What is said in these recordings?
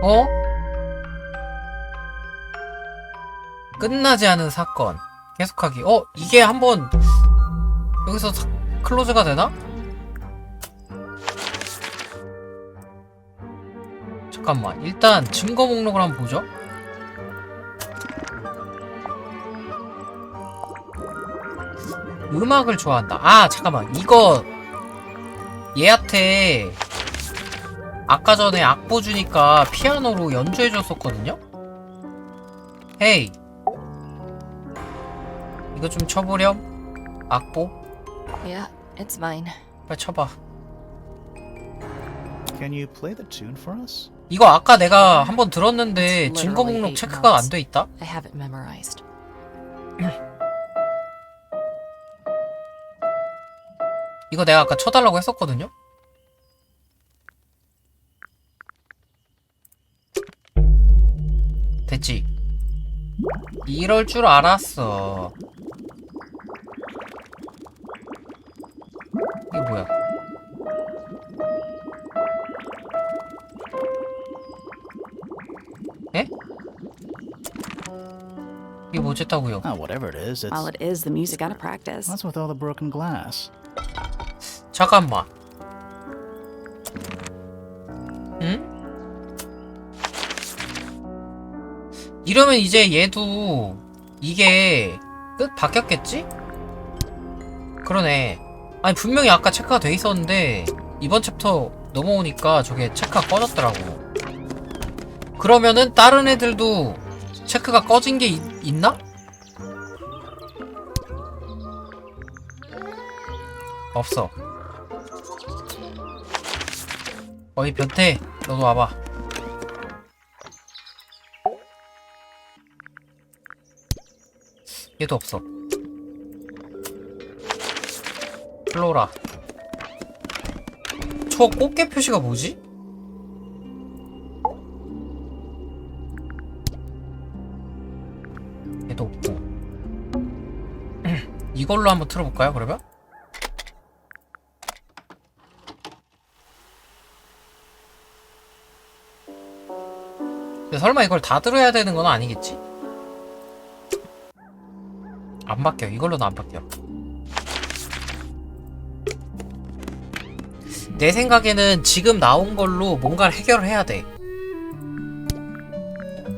어? 끝나지 않은 사건. 계속하기. 이게 한번 여기서 클로즈가 되나? 잠깐만. 일단 증거 목록을 한번 보죠. 음악을 좋아한다. 아, 잠깐만. 이거 얘한테 아까 전에 악보 주니까 피아노로 연주해줬었거든요? 헤이, 이거 좀 쳐보렴? 악보? Yeah, it's mine. 빨리 쳐봐. Can you play the tune for us? 이거 아까 내가 한번 들었는데 증거 목록 체크가 안 돼 있다? I have it memorized. 이거 내가 아까 쳐달라고 했었거든요? 됐지? 이럴 줄 알았어. 이게 뭐야? 에? 이게 뭐였다고요? Oh, whatever it is, While it's... it is the music out of practice. What's with all the broken glass? 잠깐만. 응? 이러면 이제 얘도 이게 끝 바뀌었겠지? 그러네. 아니 분명히 아까 체크가 돼 있었는데 이번 챕터 넘어오니까 저게 체크가 꺼졌더라고. 그러면은 다른 애들도 체크가 꺼진 게 있나? 없어. 어이 변태, 너도 와봐. 얘도 없어. 플로라. 저 꽃게 표시가 뭐지? 얘도 없고. 이걸로 한번 틀어볼까요, 그러면? 근데 설마 이걸 다 들어야 되는 건 아니겠지? 안 바뀌어. 이걸로는 안 바뀌어. 내 생각에는 지금 나온 걸로 뭔가를 해결을 해야 돼.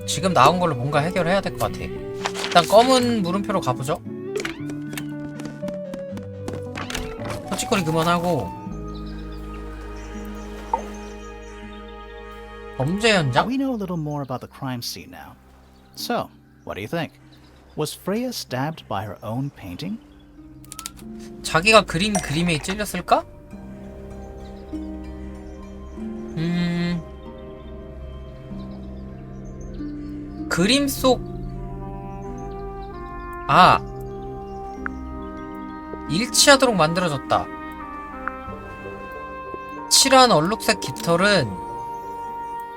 지금 나온 걸로 뭔가 해결을 해야 될 것 같아. 일단 검은 물음표로 가보죠. 헛짓거리 그만하고. 범죄 현장? We know a little more about the crime scene now. So, what do you think? Was Freya stabbed by her own painting? 자기가 그린 그림에 찔렸을까? 그림 속 일치하도록 만들어졌다. 칠한 얼룩색 깃털은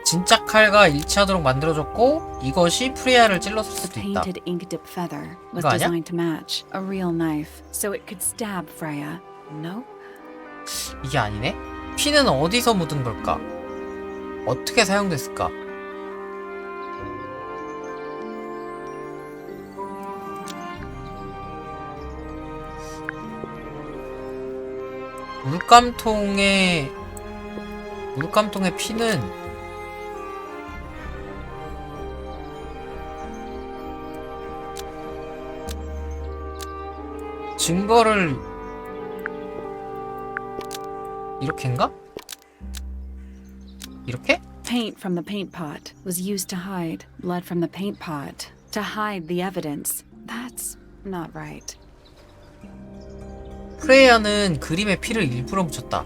진짜 칼과 일치하도록 만들어졌고 이것이 프리아를 찔렀을 수도 있다. Painted ink dip feather was 이거 아니야? designed to match a real knife, so it could stab Freya. Nope. 이게 아니네? 피는 어디서 묻은 걸까? 어떻게 사용됐을까? 물감통의 피는 증거를 이렇게인가? 이렇게? Paint from the paint pot was used to hide blood from the paint pot, to hide the evidence. That's not right. 프레야는 그림에 피를 일부러 묻혔다.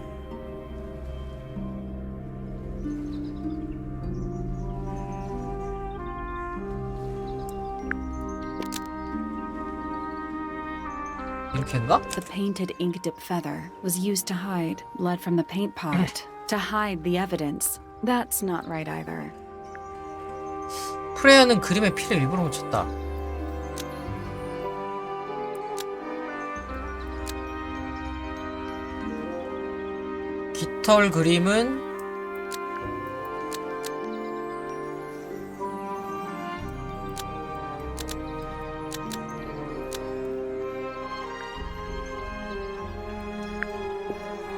이렇게인가? The painted ink dip feather was used to hide blood from the paint pot, to hide the evidence. That's not right either. 프레야는 그림에 피를 일부러 묻혔다. 깃털 그림은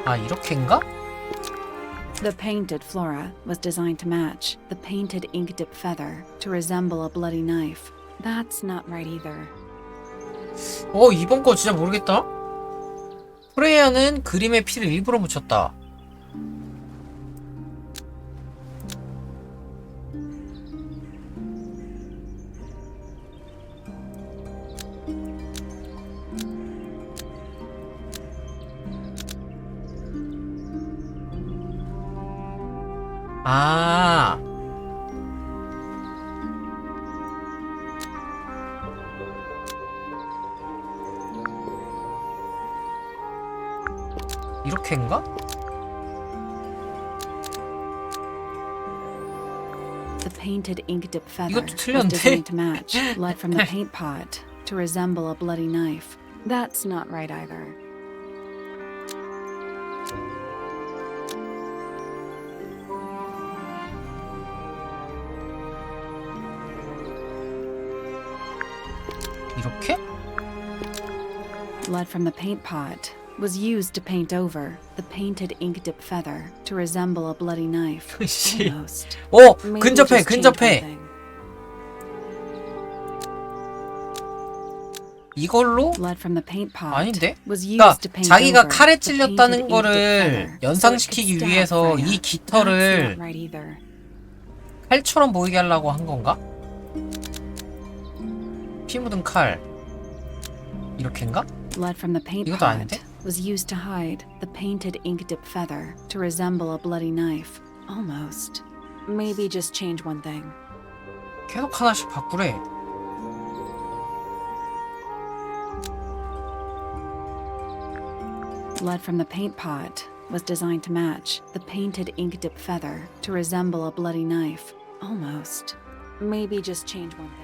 아, 이렇게인가? The painted flora was designed to match the painted ink dip feather to resemble a bloody knife. That's not right either. 이번 거 진짜 모르겠다. 프레야는 그림에 피를 일부러 묻혔다. 아, 이렇게인가? The painted ink dip feather 이것도 was 틀렸는데? designed to match blood from the paint pot to resemble a bloody knife. That's not right either. 이렇게? Blood from the paint pot was used to paint over the painted ink dip feather to resemble a bloody knife. 씨. Almost. Maybe 근접해, just change one 근접해. thing. 이걸로? Blood from the paint pot 아닌데? was used 그러니까 to paint 자기가 over 칼에 the 찔렸다는 painted ink dip 거를 feather 연상시키기 so it could 위해서 stab 이 Freya. 깃털을 That's not right either. 칼처럼 보이게 하려고 한 건가? 피 묻은 칼. 이렇게인가? Blood from the paint 이것도 pot 아닌데? was used to hide the painted ink dip feather to resemble a bloody knife. Almost. Maybe just change one thing. 계속 하나씩 바꾸래. Blood from the paint pot was designed to match the painted ink dip feather to resemble a bloody knife. Almost. Maybe just change one thing.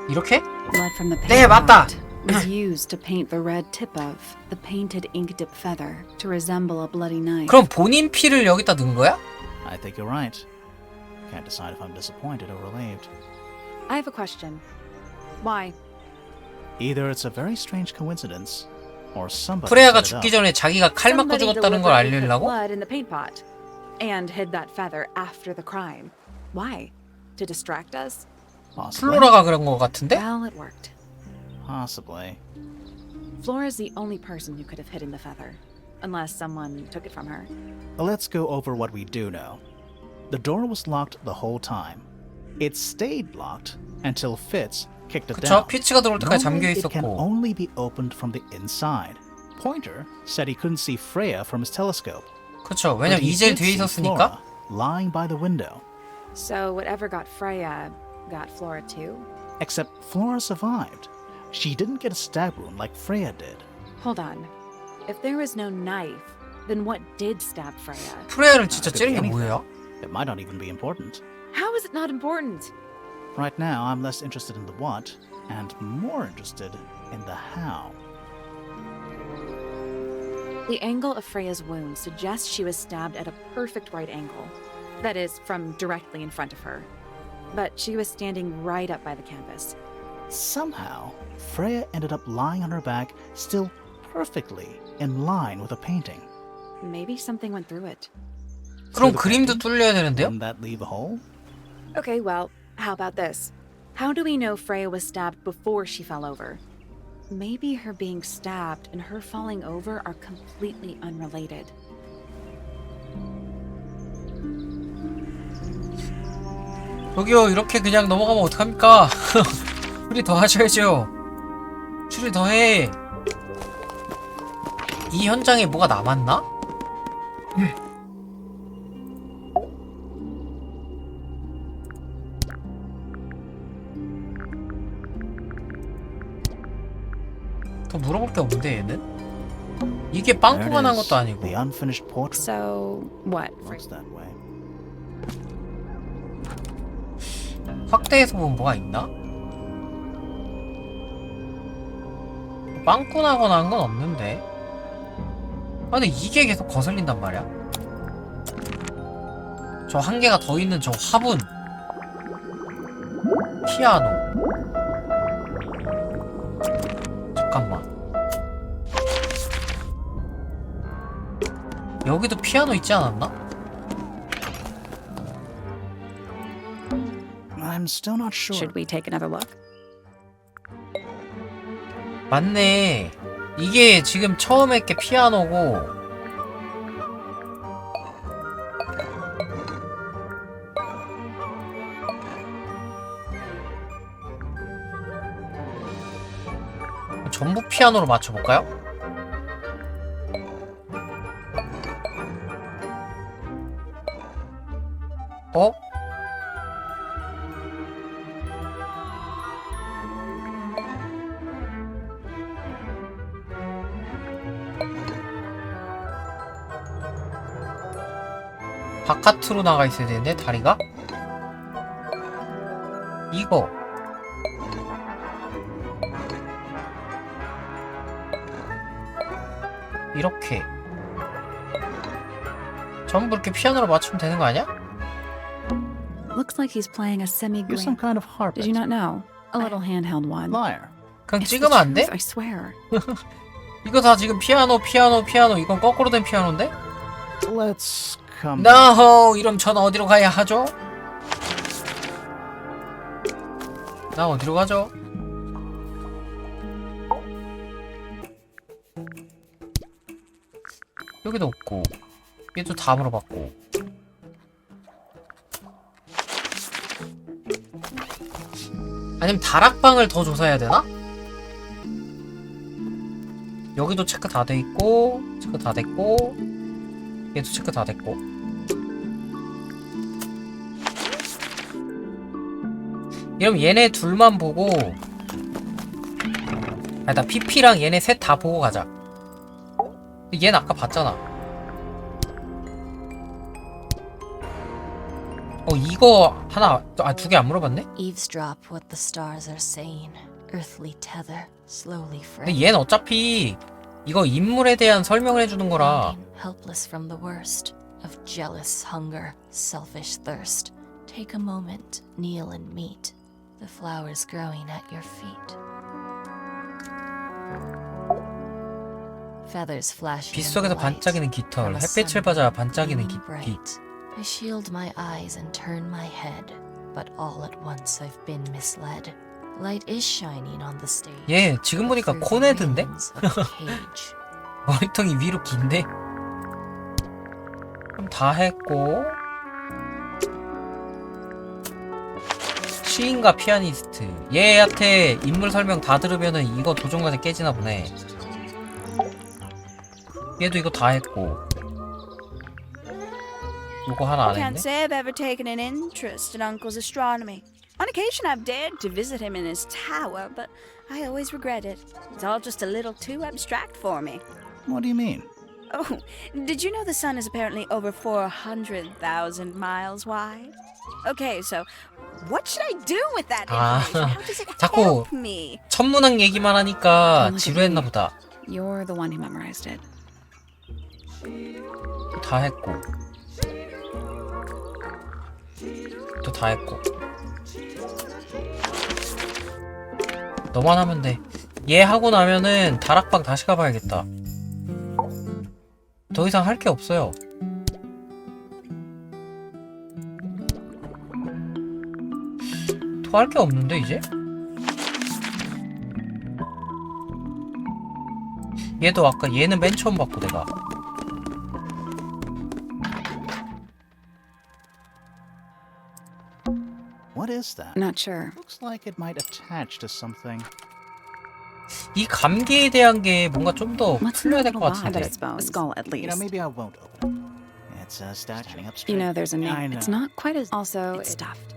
이렇게? Blood from the 네, paint 맞다. pot was used to paint the red tip of the painted ink dip feather to resemble a bloody knife. 그럼 본인 피를 여기다 넣은 거야? I think you're right. Can't decide if I'm disappointed or relieved. I have a question. Why? Either it's a very strange coincidence, or somebody 프레야가 set it 죽기 up. 전에 자기가 칼 맞고 Somebody 죽었다는 걸 deliberately put 알리려고? blood in the paint pot and hid that feather after the crime. Why? To distract us? Possibly. 플로라가 그런 거 같은데? Well, it worked. Possibly. Flora's the only person who could have hidden the feather, unless someone took it from her. Let's go over what we do know. The door was locked the whole time. It stayed locked until Fitz kicked it 그쵸? down. 피치가 들어올 때까지 잠겨 Normally, it can 있었고. only be opened from the inside. Pointer said he couldn't see Freya from his telescope. 그쵸? but 왜냐면 he 이젤 did 뒤에 see 있었으니까. Flora lying by the window. So whatever got Freya got Flora too? Except Flora survived. She didn't get a stab wound like Freya did. Hold on. If there was no knife, then what did stab Freya? 프레야를 진짜 Could 찌른 be 게 anything. 뭐예요? It might not even be important. How is it not important? Right now, I'm less interested in the what and more interested in the how. The angle of Freya's wound suggests she was stabbed at a perfect right angle. That is, from directly in front of her. But she was standing right up by the canvas. Somehow, Freya ended up lying on her back, still perfectly in line with a painting. Maybe something went through it. 그럼 the 그림도 painting? 뚫려야 되는데요? Wouldn't that leave a hole? Okay, well, how about this? How do we know Freya was stabbed before she fell over? Maybe her being stabbed and her falling over are completely unrelated. 저기요, 이렇게 그냥 넘어가면 어떡합니까? 추리 더 하셔야죠. 추리 더 해. 이 현장에 뭐가 남았나? 더 물어볼 게 없는데 얘는? 이게 There it 빵꾸가 난 is, 것도 아니고. the unfinished portrait. So, what? Looks that way. 확대해서 보면 뭐가 있나? 빵꾸 나거나 한 건 없는데. 아 근데 이게 계속 거슬린단 말이야. 저 한 개가 더 있는 저 화분, 피아노. 잠깐만. 여기도 피아노 있지 않았나? I'm still not sure. Should we take another look? 맞네. 이게 지금 처음에 게 피아노고 전부 피아노로 맞춰볼까요? 어? 바깥으로 나가 있어야 되는데 다리가? 이거 이렇게 전부 이렇게 피아노로 맞추면 되는 거 아니야? Looks like he's playing a You're some semi-grand. kind of harpist. Did you not know? A little handheld one. Liar. 그냥 It's the 찍으면 안 돼? truth, I swear. 이거 다 지금 피아노 이건 거꾸로 된 피아노인데? Let's come back. 나호 이러면 전 어디로 가야 하죠? 나 어디로 가죠? 여기도 없고 얘도 다 물어봤고 아니면 다락방을 더 조사해야 되나? 여기도 체크 다 돼있고 체크 다 됐고 얘도 체크 다 됐고 이러면 얘네 둘만 보고 아니 나 PP랑 얘네 셋 다 보고 가자. 얘는 아까 봤잖아. 이거 하나 두 개 안 물어봤네? Eavesdrop what the stars are saying. Earthly tether, slowly 근데 fraying. 얘는 어차피 이거 인물에 대한 설명을 해주는 거라 Helpless from the worst of jealous hunger, selfish thirst. Take a moment, kneel and meet the flowers growing at your feet. Feathers flashing. 빗속에서 반짝이는 깃털 햇빛을 받아 반짝이는 빛 I shield my eyes and turn my head, but all at once I've been misled. Light is shining on the stage. 얘 지금 보니까 through the 코네드인데? rings of a cage. 머리통이 위로 긴데? 그럼 다 했고 시인과 피아니스트 얘한테 인물 설명 다 들으면은 이거 도전과제 깨지나 보네. 얘도 이거 다 했고 요거 하나 안 I can't 했네? say I've ever taken an interest in Uncle's astronomy. On occasion, I've dared to visit him in his tower, but I always regret it. It's all just a little too abstract for me. What do you mean? Oh, did you know the sun is apparently over 400,000 miles wide? Okay, so what should I do with that information? How does it 자꾸 help me? 천문학 얘기만 하니까 지루했나 보다. You're the one who memorized it. 다 했고 또 다 했고 너만 하면 돼. 얘 하고 나면은 다락방 다시 가봐야겠다. 더 이상 할 게 없어요. 더 할 게 없는데 이제? 얘도 아까 얘는 맨 처음 봤고 내가 What is that? Not sure. Looks like it might attach to something. 이 감기에 대한 게 뭔가 좀 더 What's 풀려야 in 될 that 것 little 같은데. box? I bet it's bones. A skull, at You know, least. maybe I won't open it. It's standing up straight. You know, there's a I name. know. It's not quite as. Also, it's stuffed.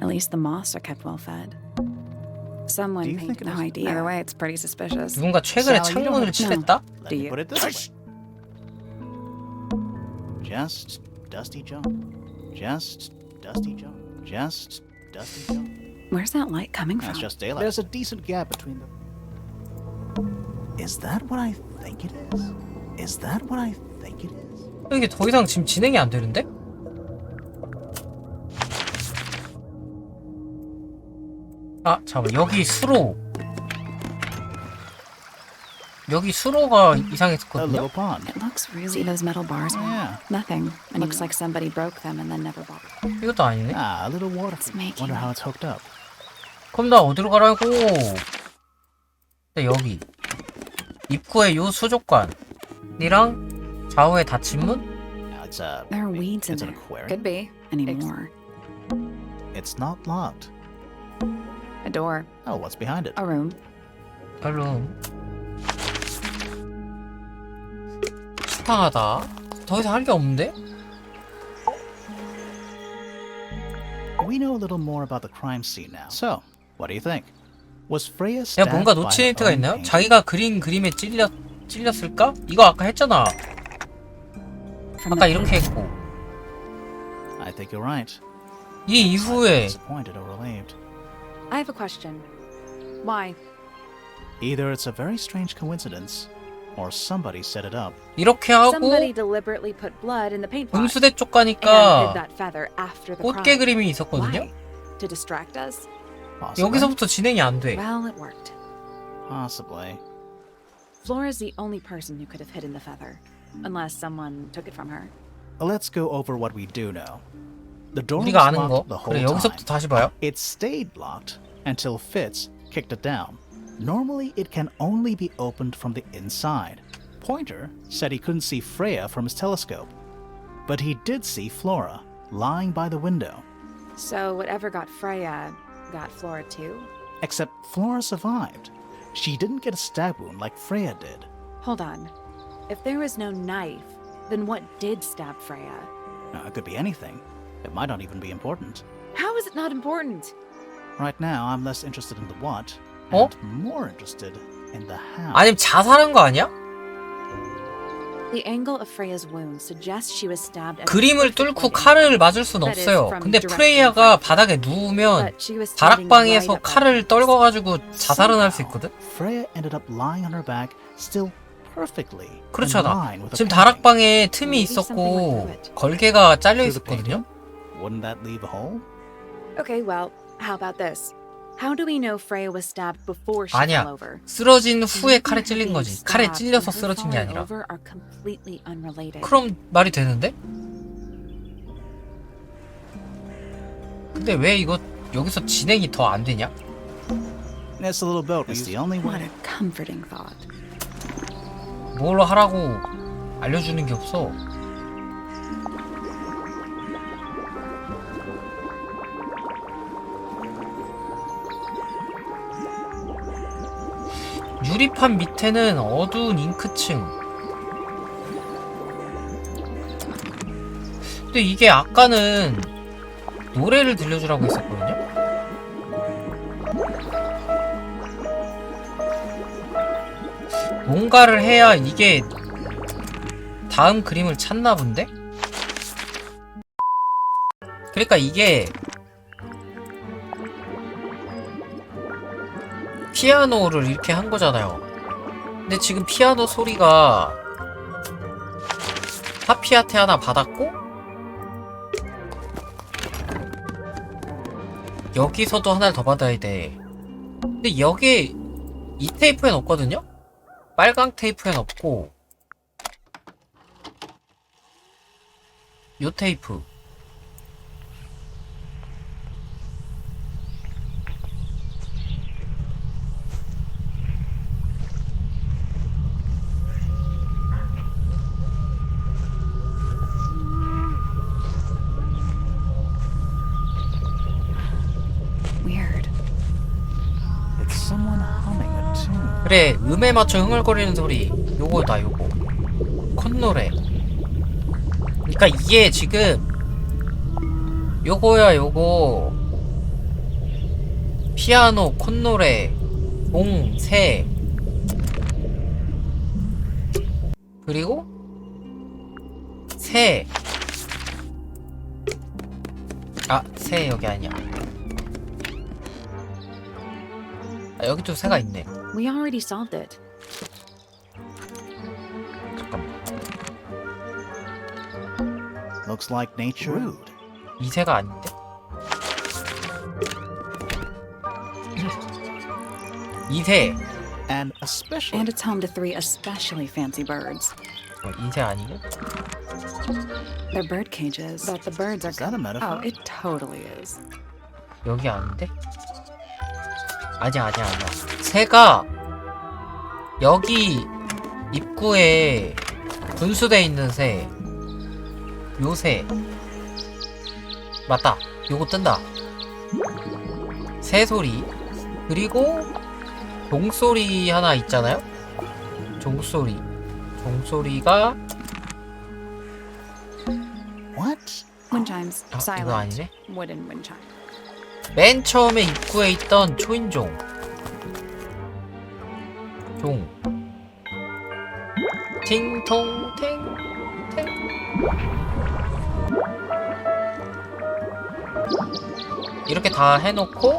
At least the moths are kept well fed. Someone Do you think painted it no was- idea. Either way, it's pretty suspicious. 누군가 최근에 Sally, you don't 창문을 have to- 칠했다? Let Do me you? put it this way. Just Dusty John. Just Dusty John. Just Dusty John. Where's that light coming from? That's just daylight. There's a decent gap between them. Is that what I think it is? Is that what I think it is? 이게 더 이상 지금 진행이 안 되는데? 아 잠깐만 여기 수로 여기 수로가 A 이상했었거든요? little pond. It looks really. See those metal bars? Yeah. Nothing. It looks like somebody broke them and then never bothered. 이것도 아니네? Ah, a little water. It's making Wonder how it's hooked up. 그럼 나 어디로 가라고? 네, 여기 입구에 요 수족관이랑 좌우에 닫힌 문? Now it's a. There are weeds in It's an there. aquarium. Could be. Anymore. It's not locked. A door. Oh, what's behind it? A room. 별로 식상하다. 더 이상 할 게 없는데? We know a little more about the crime scene now. So, what do you think? Was Freya 야, stabbed 뭔가 by 놓친 her 힌트가 own 있나요? painting? 자기가 그린 그림에 찔렸을까? 이거 아까 했잖아. From 아까 the 이렇게 했고 I think you're right. 이 이후에 Disappointed or relieved. I have a question. Why? Either it's a very strange coincidence, or somebody set it up. 이렇게 하고 Somebody deliberately put blood in the paint pot 음수대 쪽 and hid 가니까 that feather after the 꽃게 crime. 그림이 있었거든요? Why? To distract us? Possibly. 여기서부터 진행이 안 돼. Well, it worked. Possibly. Flora's the only person who could have hidden the feather, unless someone took it from her. Let's go over what we do know. The door was 우리가 아는 거. locked the whole 그래, 여기서부터 time. 다시 봐요. It stayed locked until Fitz kicked it down. Normally, it can only be opened from the inside. Pointer said he couldn't see Freya from his telescope, but he did see Flora lying by the window. So whatever got Freya got Flora too? Except Flora survived. She didn't get a stab wound like Freya did. Hold on. If there was no knife, then what did stab Freya? It could be anything. It might not even be important. How is it not important? Right now, I'm less interested in the what, 어? and more interested in the how. 아니면 자살한 거 아니야? The angle of Freya's wound suggests she was stabbed at a 그림을 perfect 뚫고 point. 칼을 맞을 순 없어요. 근데 프레이야가 바닥에 누우면 But she was standing 다락방에서 right up 칼을 떨궈가지고 자살은 할 수 있거든? Freya ended up lying on her back, still perfectly in 그렇잖아. line with the 지금 painting. 다락방에 틈이 Maybe something 있었고 went through it. 걸개가 잘려 Through the painting? 있었거든요? Wouldn't that leave a hole? Okay, well, how about this? How do we know Freya was stabbed before she 아니야. fell over? 쓰러진 후에 칼에 Being 찔린 거지. 칼에 stabbed 찔려서 and her 쓰러진 게 falling 아니라. over are completely unrelated. 그럼 말이 되는데? 근데 왜 이거 여기서 진행이 더 안 되냐? It's a little boat. It's the only What way. a comforting thought. 뭘 하라고 알려주는 게 없어. 유리판 밑에는 어두운 잉크층. 근데 이게 아까는 노래를 들려주라고 했었거든요? 뭔가를 해야 이게 다음 그림을 찾나 본데? 그러니까 이게 피아노를 이렇게 한 거잖아요. 근데 지금 피아노 소리가 하피아테 하나 받았고 여기서도 하나를 더 받아야 돼. 근데 여기 이 테이프엔 없거든요? 빨강 테이프엔 없고 요 테이프 Weird. It's someone humming a tune. 그래 음에 맞춰 흥얼거리는 소리 요거다 요거 콧노래. 그러니까 이게 지금 요거야 요거 피아노 콧노래 공, 새 그리고 새. 아, 새 여기 아니야. 아, 여기도 새가 있네. We already solved it. 잠깐만. Looks like nature. Rude. 이 새가 아닌데? 이 새. and especially And it's home to 3 especially fancy birds. 인쇄 아니고? They're bird cages, but the birds are... Is that a metaphor? Oh, it totally is. 여기 아닌데? 아니야. 새가 여기 입구에 분수돼 있는 새. 요 새. 맞다. 요거 뜬다. 새 소리. 그리고 종소리 하나 있잖아요? 종소리가 what? Wind chimes. 아, Silent. 이거 아니네? Wooden wind chime. 맨 처음에 입구에 있던 초인종. 종. 팅통탱. 이렇게 다 해놓고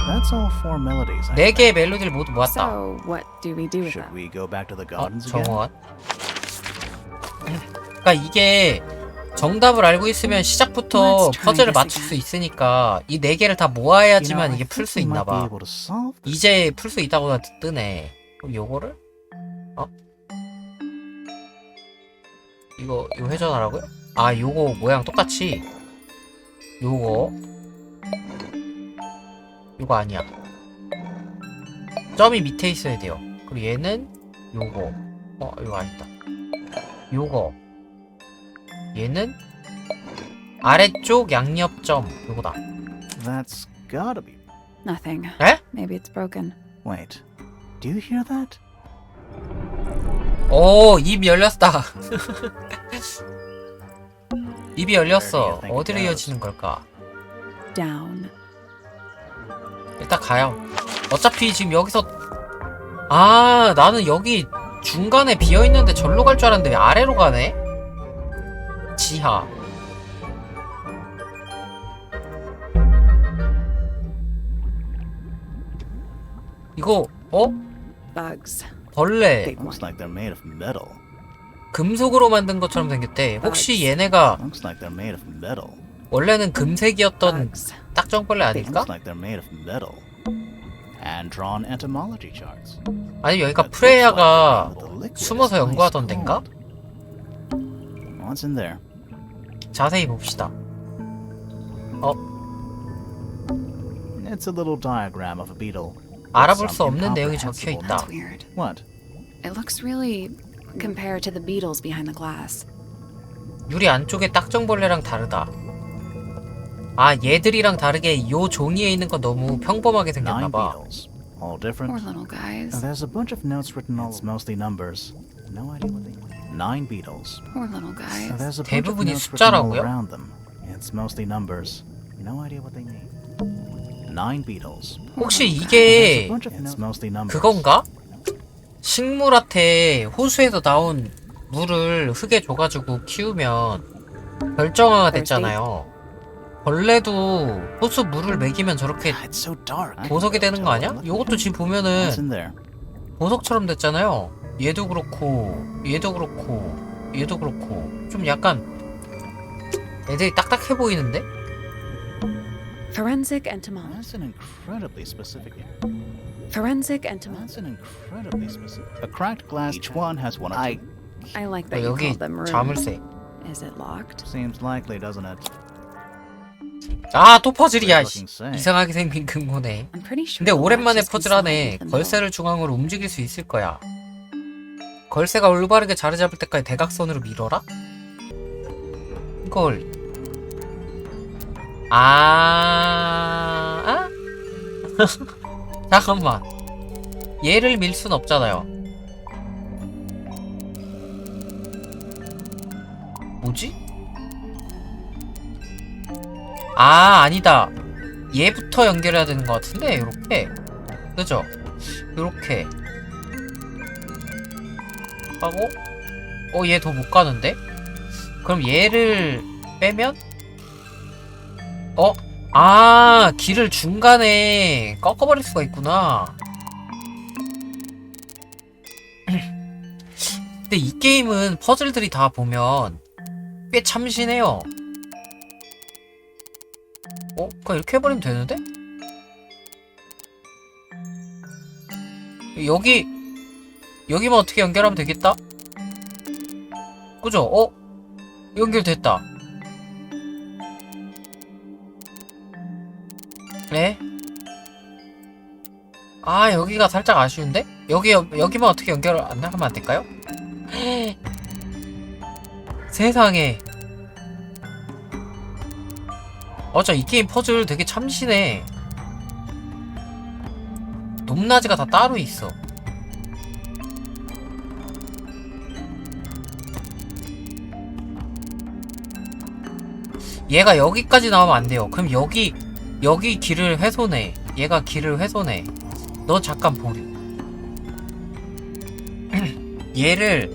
That's all 4 melodies. I 4개의 멜로디를 모두 모았다. So, what do we do with Should them? we go back to the gardens again? 정원. 그러니까 이게 정답을 알고 있으면 시작부터 Let's try 퍼즐을 this 맞출 수 again. 있으니까 이 4개를 다 You know, 모아야지만 I 이게 풀 think 수 we might be 있나봐. able to solve this. 이제 풀 수 있다고 뜨네. 그럼 요거를 이거 회전하라고요? 아, 요거 모양 똑같이 요거 아니야. 점이 밑에 있어야 돼요. 그리고 얘는 요거 이거 아니다. 요거 얘는 아래쪽 양옆점 요거다. That's gotta be. Nothing. 에? Maybe it's broken. Wait, do you hear that? 오, 입 열렸다. 입이 열렸어. 어디로 이어지는 걸까? Down. 일단 가요. 어차피 지금 여기서 나는 여기 중간에 비어있는데 절로 갈 줄 알았는데 왜 아래로 가네? 지하. 이거 Bugs. 벌레. Big one. Looks like they're made of metal. 금속으로 만든 것처럼 생겼대. 혹시 얘네가 Looks like they're made of metal. 원래는 금색이었던 Bugs. 딱정벌레 아닐까? Looks like they're made of metal. Hand-drawn entomology charts. 아니 여기가 That looks 프레야가 like the liquid 숨어서 is 연구하던 ice 데인가? cold. What's in there? 자세히 봅시다. It's a little diagram of a beetle. 알아볼 수 Some 없는 내용이 적혀 incomprehensible 있다. That's weird. What? It looks really compared to the beetles behind the glass. 유리 안쪽에 딱정벌레랑 다르다. 아, 얘들이랑 다르게 요 종이에 있는 건 너무 평범하게 9 생겼나봐. beetles. All Poor different. little guys. There's a bunch of notes written all. It's mostly numbers. No idea what they mean. 9 beetles. Poor little guys. There's a bunch of 대부분이 notes written all 숫자라고요? around them. It's mostly numbers. No idea what they mean. 9 beetles. 혹시 There's a 이게 bunch of It's mostly numbers. 그건가? 식물한테 호수에서 나온 물을 흙에 줘가지고 키우면 결정화가 됐잖아요. 벌레도 호수 물을 먹이면 저렇게 It's so dark. 보석이 되는 거 아니야? 요것도 지금 What's 보면은 in there? 보석처럼 됐잖아요. 얘도 그렇고 얘도 그렇고 얘도 그렇고 좀 약간 애들이 딱딱해 보이는데? Forensic entomology. That's an incredibly specific. Forensic entomology. That's an incredibly specific. A cracked glass. Each one has one. I like that you 여기 called them rooms. 자물쇠. Is it locked? Seems likely, doesn't it? 아, 또 퍼즐이야. Looking safe. 이상하게 생긴 금고네. I'm pretty sure. 근데 the 오랜만에 latch is 퍼즐 하네. concealed in the 걸쇠를 중앙으로 움직일 수 있을 거야. 걸쇠가 올바르게 자리 잡을 때까지 대각선으로 밀어라? 이걸 잠깐만. 얘를 밀 순 없잖아요. 뭐지? 아니다. 얘부터 연결해야 되는 것 같은데 요렇게. 그죠? 요렇게 하고 얘 더 못 가는데? 그럼 얘를 빼면? 길을 중간에 꺾어버릴 수가 있구나. 근데 이 게임은 퍼즐들이 다 보면 꽤 참신해요. 그냥 이렇게 해버리면 되는데? 여기만 어떻게 연결하면 되겠다? 그죠? 연결됐다. 네? 아, 여기가 살짝 아쉬운데? 여기만 어떻게 연결 안 하면 안 될까요? 세상에. 이 게임 퍼즐 되게 참신해. 높낮이가 다 따로 있어. 얘가 여기까지 나오면 안 돼요. 그럼 여기 길을 훼손해. 얘가 길을 훼손해. 너 잠깐 보류. 얘를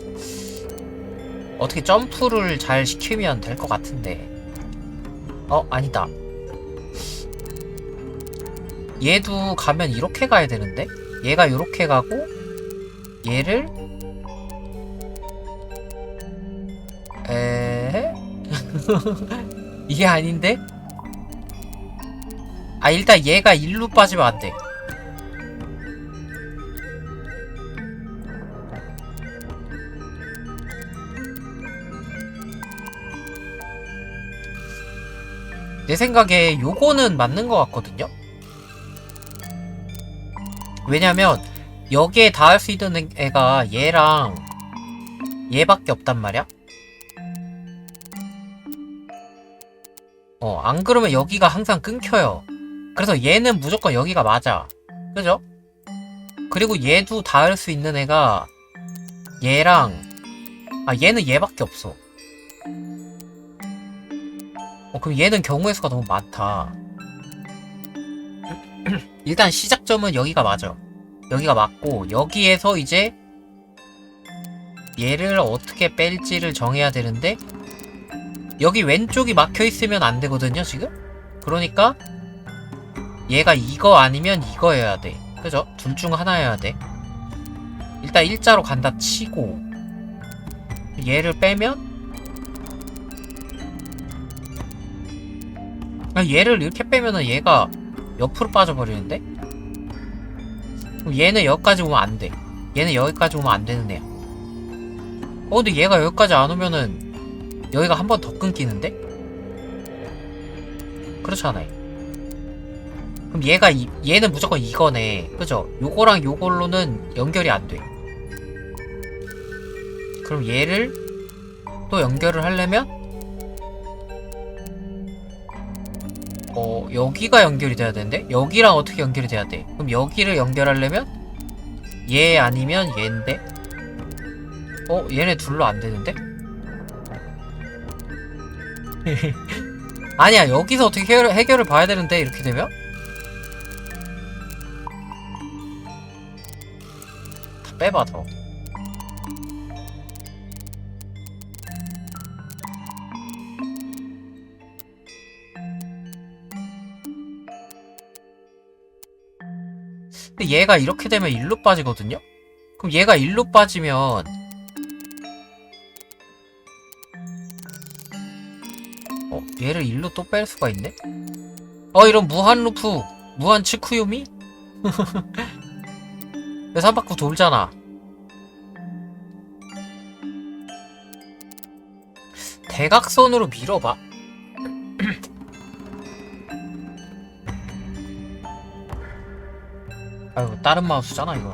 어떻게 점프를 잘 시키면 될 것 같은데. 아니다. 얘도 가면 이렇게 가야 되는데? 얘가 이렇게 가고 얘를 이게 아닌데? 일단 얘가 일로 빠지면 안 돼. 내 생각에 요거는 맞는 것 같거든요? 왜냐면 여기에 닿을 수 있는 애가 얘랑 얘밖에 없단 말이야? 안 그러면 여기가 항상 끊겨요. 그래서 얘는 무조건 여기가 맞아. 그죠? 그리고 얘도 닿을 수 있는 애가 얘랑 얘는 얘밖에 없어. 그럼 얘는 경우의 수가 너무 많다. 일단 시작점은 여기가 맞아. 여기가 맞고 여기에서 이제 얘를 어떻게 뺄지를 정해야 되는데 여기 왼쪽이 막혀있으면 안 되거든요, 지금? 그러니까 얘가 이거 아니면 이거여야 돼. 그죠? 둘 중 하나여야 돼. 일단 일자로 간다 치고 얘를 빼면 얘를 이렇게 빼면은 얘가 옆으로 빠져버리는데? 그럼 얘는 여기까지 오면 안 돼. 얘는 여기까지 오면 안 되는 애야. 근데 얘가 여기까지 안 오면은 여기가 한 번 더 끊기는데? 그렇잖아요. 그럼 얘는 무조건 이거네. 그죠? 요거랑 요걸로는 연결이 안 돼. 그럼 얘를 또 연결을 하려면 여기가 연결이 돼야 되는데? 여기랑 어떻게 연결이 돼야 돼? 그럼 여기를 연결하려면 얘 아니면 얘인데? 얘네 둘로 안 되는데? 아니야, 여기서 어떻게 해결을 봐야 되는데, 이렇게 되면? 다 빼봐, 더. 근데 얘가 이렇게 되면 일로 빠지거든요? 그럼 얘가 일로 빠지면 얘를 일로 또 뺄 수가 있네? 이런 무한 루프, 무한 치쿠요미? 그래서 한 바퀴 돌잖아. 대각선으로 밀어봐. 아이고, 다른 마우스잖아 이거.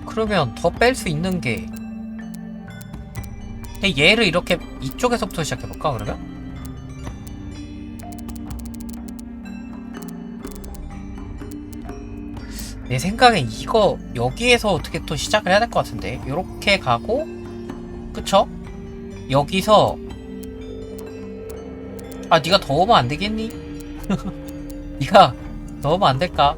그러면 더 뺄 수 있는 게 얘를 이렇게 이쪽에서부터 시작해볼까 그러면? 내 생각엔 이거 여기에서 어떻게 또 시작을 해야 될 것 같은데. 요렇게 가고 그쵸? 여기서 니가 더 오면 안 되겠니? 니가 더 오면 안 될까?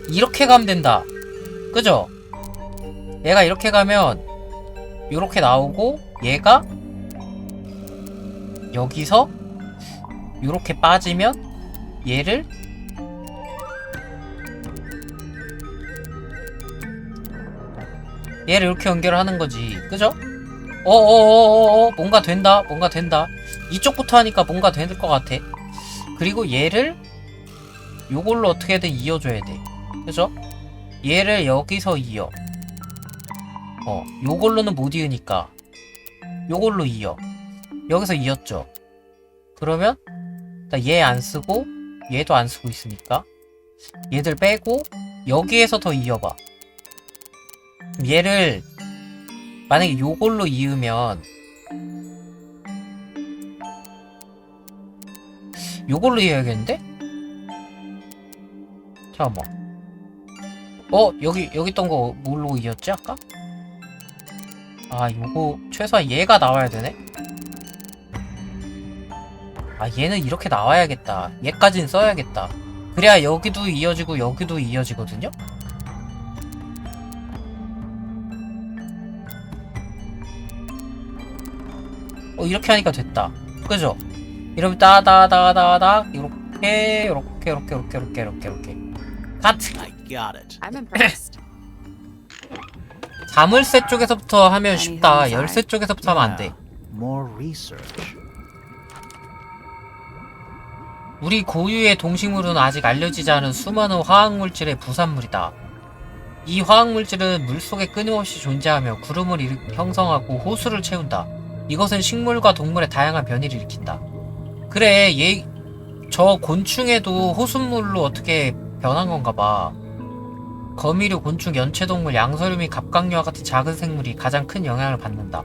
이렇게 가면 된다. 그죠? 얘가 이렇게 가면 요렇게 나오고 얘가 여기서 요렇게 빠지면 얘를 이렇게 연결을 하는 거지. 그죠? 뭔가 된다. 이쪽부터 하니까 뭔가 될 것 같아. 그리고 얘를 요걸로 어떻게든 이어줘야 돼. 그죠? 얘를 여기서 이어. 요걸로는 못 이으니까 요걸로 이어. 여기서 이었죠. 그러면 얘 안 쓰고 얘도 안 쓰고 있으니까 얘들 빼고 여기에서 더 이어봐. 얘를 만약에 요걸로 이으면 요걸로 이어야겠는데? 잠깐만. 여기 있던 거 뭘로 이었지 아까? 아 요거 최소한 얘가 나와야 되네? 아 얘는 이렇게 나와야겠다. 얘까지는 써야겠다. 그래야 여기도 이어지고 여기도 이어지거든요? 이렇게 하니까 됐다. 그죠? 이러면 따다다다닥 이렇게 카트. I got it. I'm impressed. 자물쇠 쪽에서부터 하면 쉽다. 열쇠 쪽에서부터 하면 안 돼. More research. 우리 고유의 동식물은 아직 알려지지 않은 수많은 화학물질의 부산물이다. 이 화학물질은 물속에 끊임없이 존재하며 구름을 형성하고 호수를 채운다. 이것은 식물과 동물의 다양한 변이를 일으킨다. 그래, 저 곤충에도 호수물로 어떻게 변한 건가 봐. 거미류, 곤충, 연체동물, 양서류 및 갑각류와 같은 작은 생물이 가장 큰 영향을 받는다.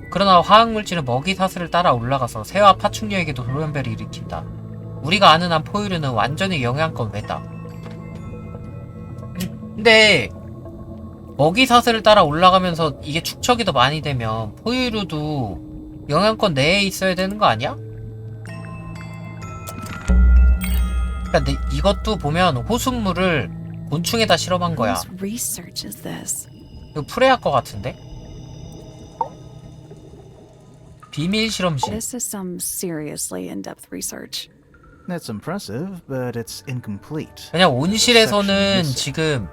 그러나 화학물질은 먹이 사슬을 따라 올라가서 새와 파충류에게도 돌연변이를 일으킨다. 우리가 아는 한 포유류는 완전히 영양권 외다. 근데 먹이 사슬을 따라 올라가면서 이게 축적이 더 많이 되면 포유류도 영양권 내에 있어야 되는 거 아니야? 그러니까 이것도 보면 호수물을 곤충에다 실험한 거야. Whose research is this? 이거 프레야 거 같은데? 비밀 실험실. This is some seriously in-depth research. That's impressive, but it's incomplete. 그냥 온실에서는 지금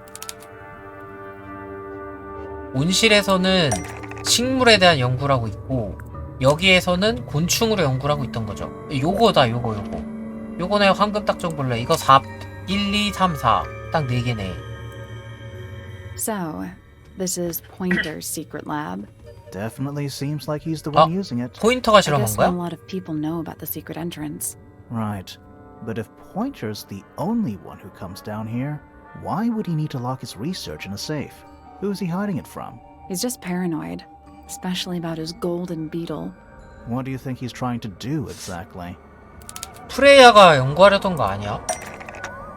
식물에 대한 연구를 하고 있고 여기에서는 곤충으로 연구를 하고 있던 거죠. 요거다 요거네 황금딱정벌레. 이거 1, 2, 3, 4 딱 4개네. So, this is Pointer's secret lab. Definitely seems like he's the one using it. 포인터가 I 실험한 guess not a 거야? lot of people know about the secret entrance. Right. But if Pointer's the only one who comes down here, why would he need to lock his research in a safe? Who's he hiding it from? He's just paranoid, especially about his golden beetle. What do you think he's trying to do exactly? 프레이야가 연구하려던 거 아니야?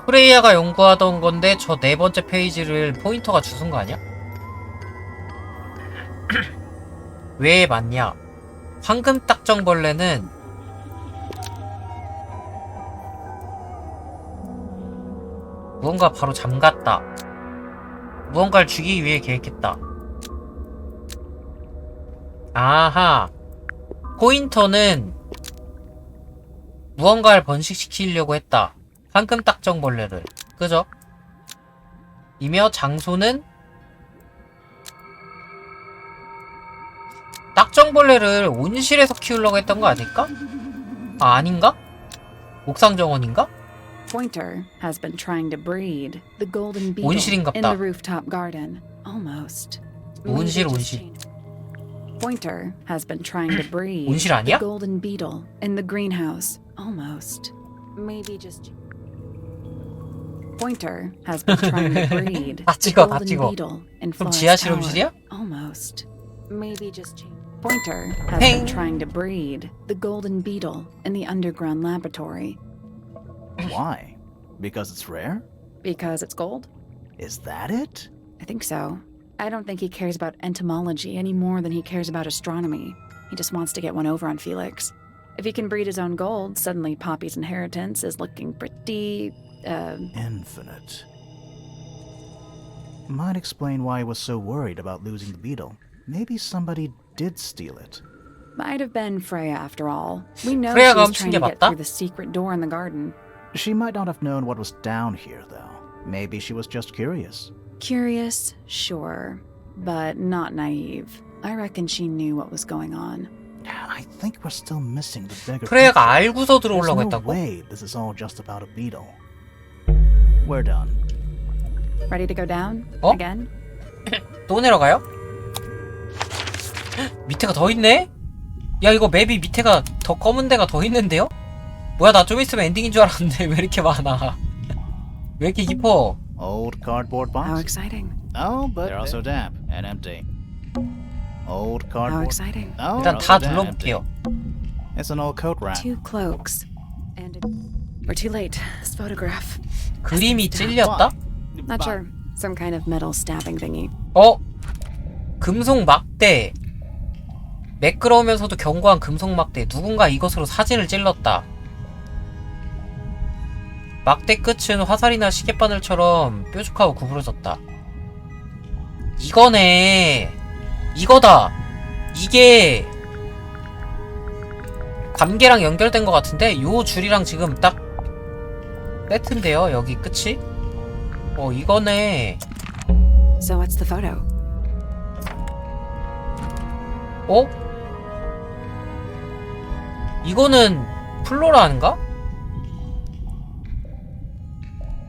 프레이야가 연구하던 건데 저 4번째 페이지를 포인터가 주순 거 아니야? 왜 맞냐? 황금딱정벌레는 무언가 바로 잠갔다. 무언가를 죽이기 위해 계획했다. 아하. 포인터는 무언가를 번식시키려고 했다. 황금딱정벌레를. 그죠? 이며 장소는 딱정벌레를 온실에서 키우려고 했던 거 아닐까? 아, 아닌가? 옥상정원인가? Pointer has been trying to breed the golden beetle 온실인갑다. in the rooftop garden. Almost. 온실, Maybe just 온실. change- Pointer has been trying to breed 온실 아니야? the golden beetle in the greenhouse. Almost. Maybe just. Pointer has been trying to breed 다 the 찍어, 다 golden 찍어. beetle in 그럼 Florence 지하 Tower. 실험실이야? Almost. Maybe just change. Pointer has Ping. been trying to breed the golden beetle in the underground laboratory Why? Because it's rare? because it's gold. Is that it? I think so. I don't think he cares about entomology any more than he cares about astronomy. He just wants to get one over on Felix. If he can breed his own gold, suddenly Poppy's inheritance is looking pretty, Infinite. Might explain why he was so worried about losing the beetle. Maybe somebody did steal it. might have been Freya after all. We know she 프레야가 was 훔친 trying 게 to get 맞다? through the secret door in the garden. She might not have known what was down here, though. Maybe she was just curious. Curious, sure, but not naive. I reckon she knew what was going on. I think we're still missing the bigger 프레야가 picture. 알고서 There's 들어오려고 no 했다고? way this is all just about a beetle. We're done. Ready to go down? Oh? Again? 또 내려가요? 밑에가 더 있네? 야 이거 맵이 밑에가 더 검은 데가 더 있는데요? 뭐야 나 좀 있으면 엔딩인 줄 알았는데 왜 이렇게 많아? 왜 이렇게 깊어? Old cardboard How boxes. exciting. Oh, but they're also damp and empty. Old How cardboard. exciting. Oh, 일단 they're 다 also damp and 둘러볼게요. empty. It's an old coat rack. 2 cloaks. And we're too late. This photograph. 그림이 찔렸다? Not sure. Some kind of metal stabbing thingy. 어? 금속 막대. 매끄러우면서도 견고한 금속 막대. 누군가 이것으로 사진을 찔렀다. 막대 끝은 화살이나 시계바늘처럼 뾰족하고 구부러졌다. 이거네. 이거다. 이게 관계랑 연결된 것 같은데 요 줄이랑 지금 딱 세트인데요. 여기 끝이. 이거네. So what's the photo? 어? 이거는 플로라 아닌가?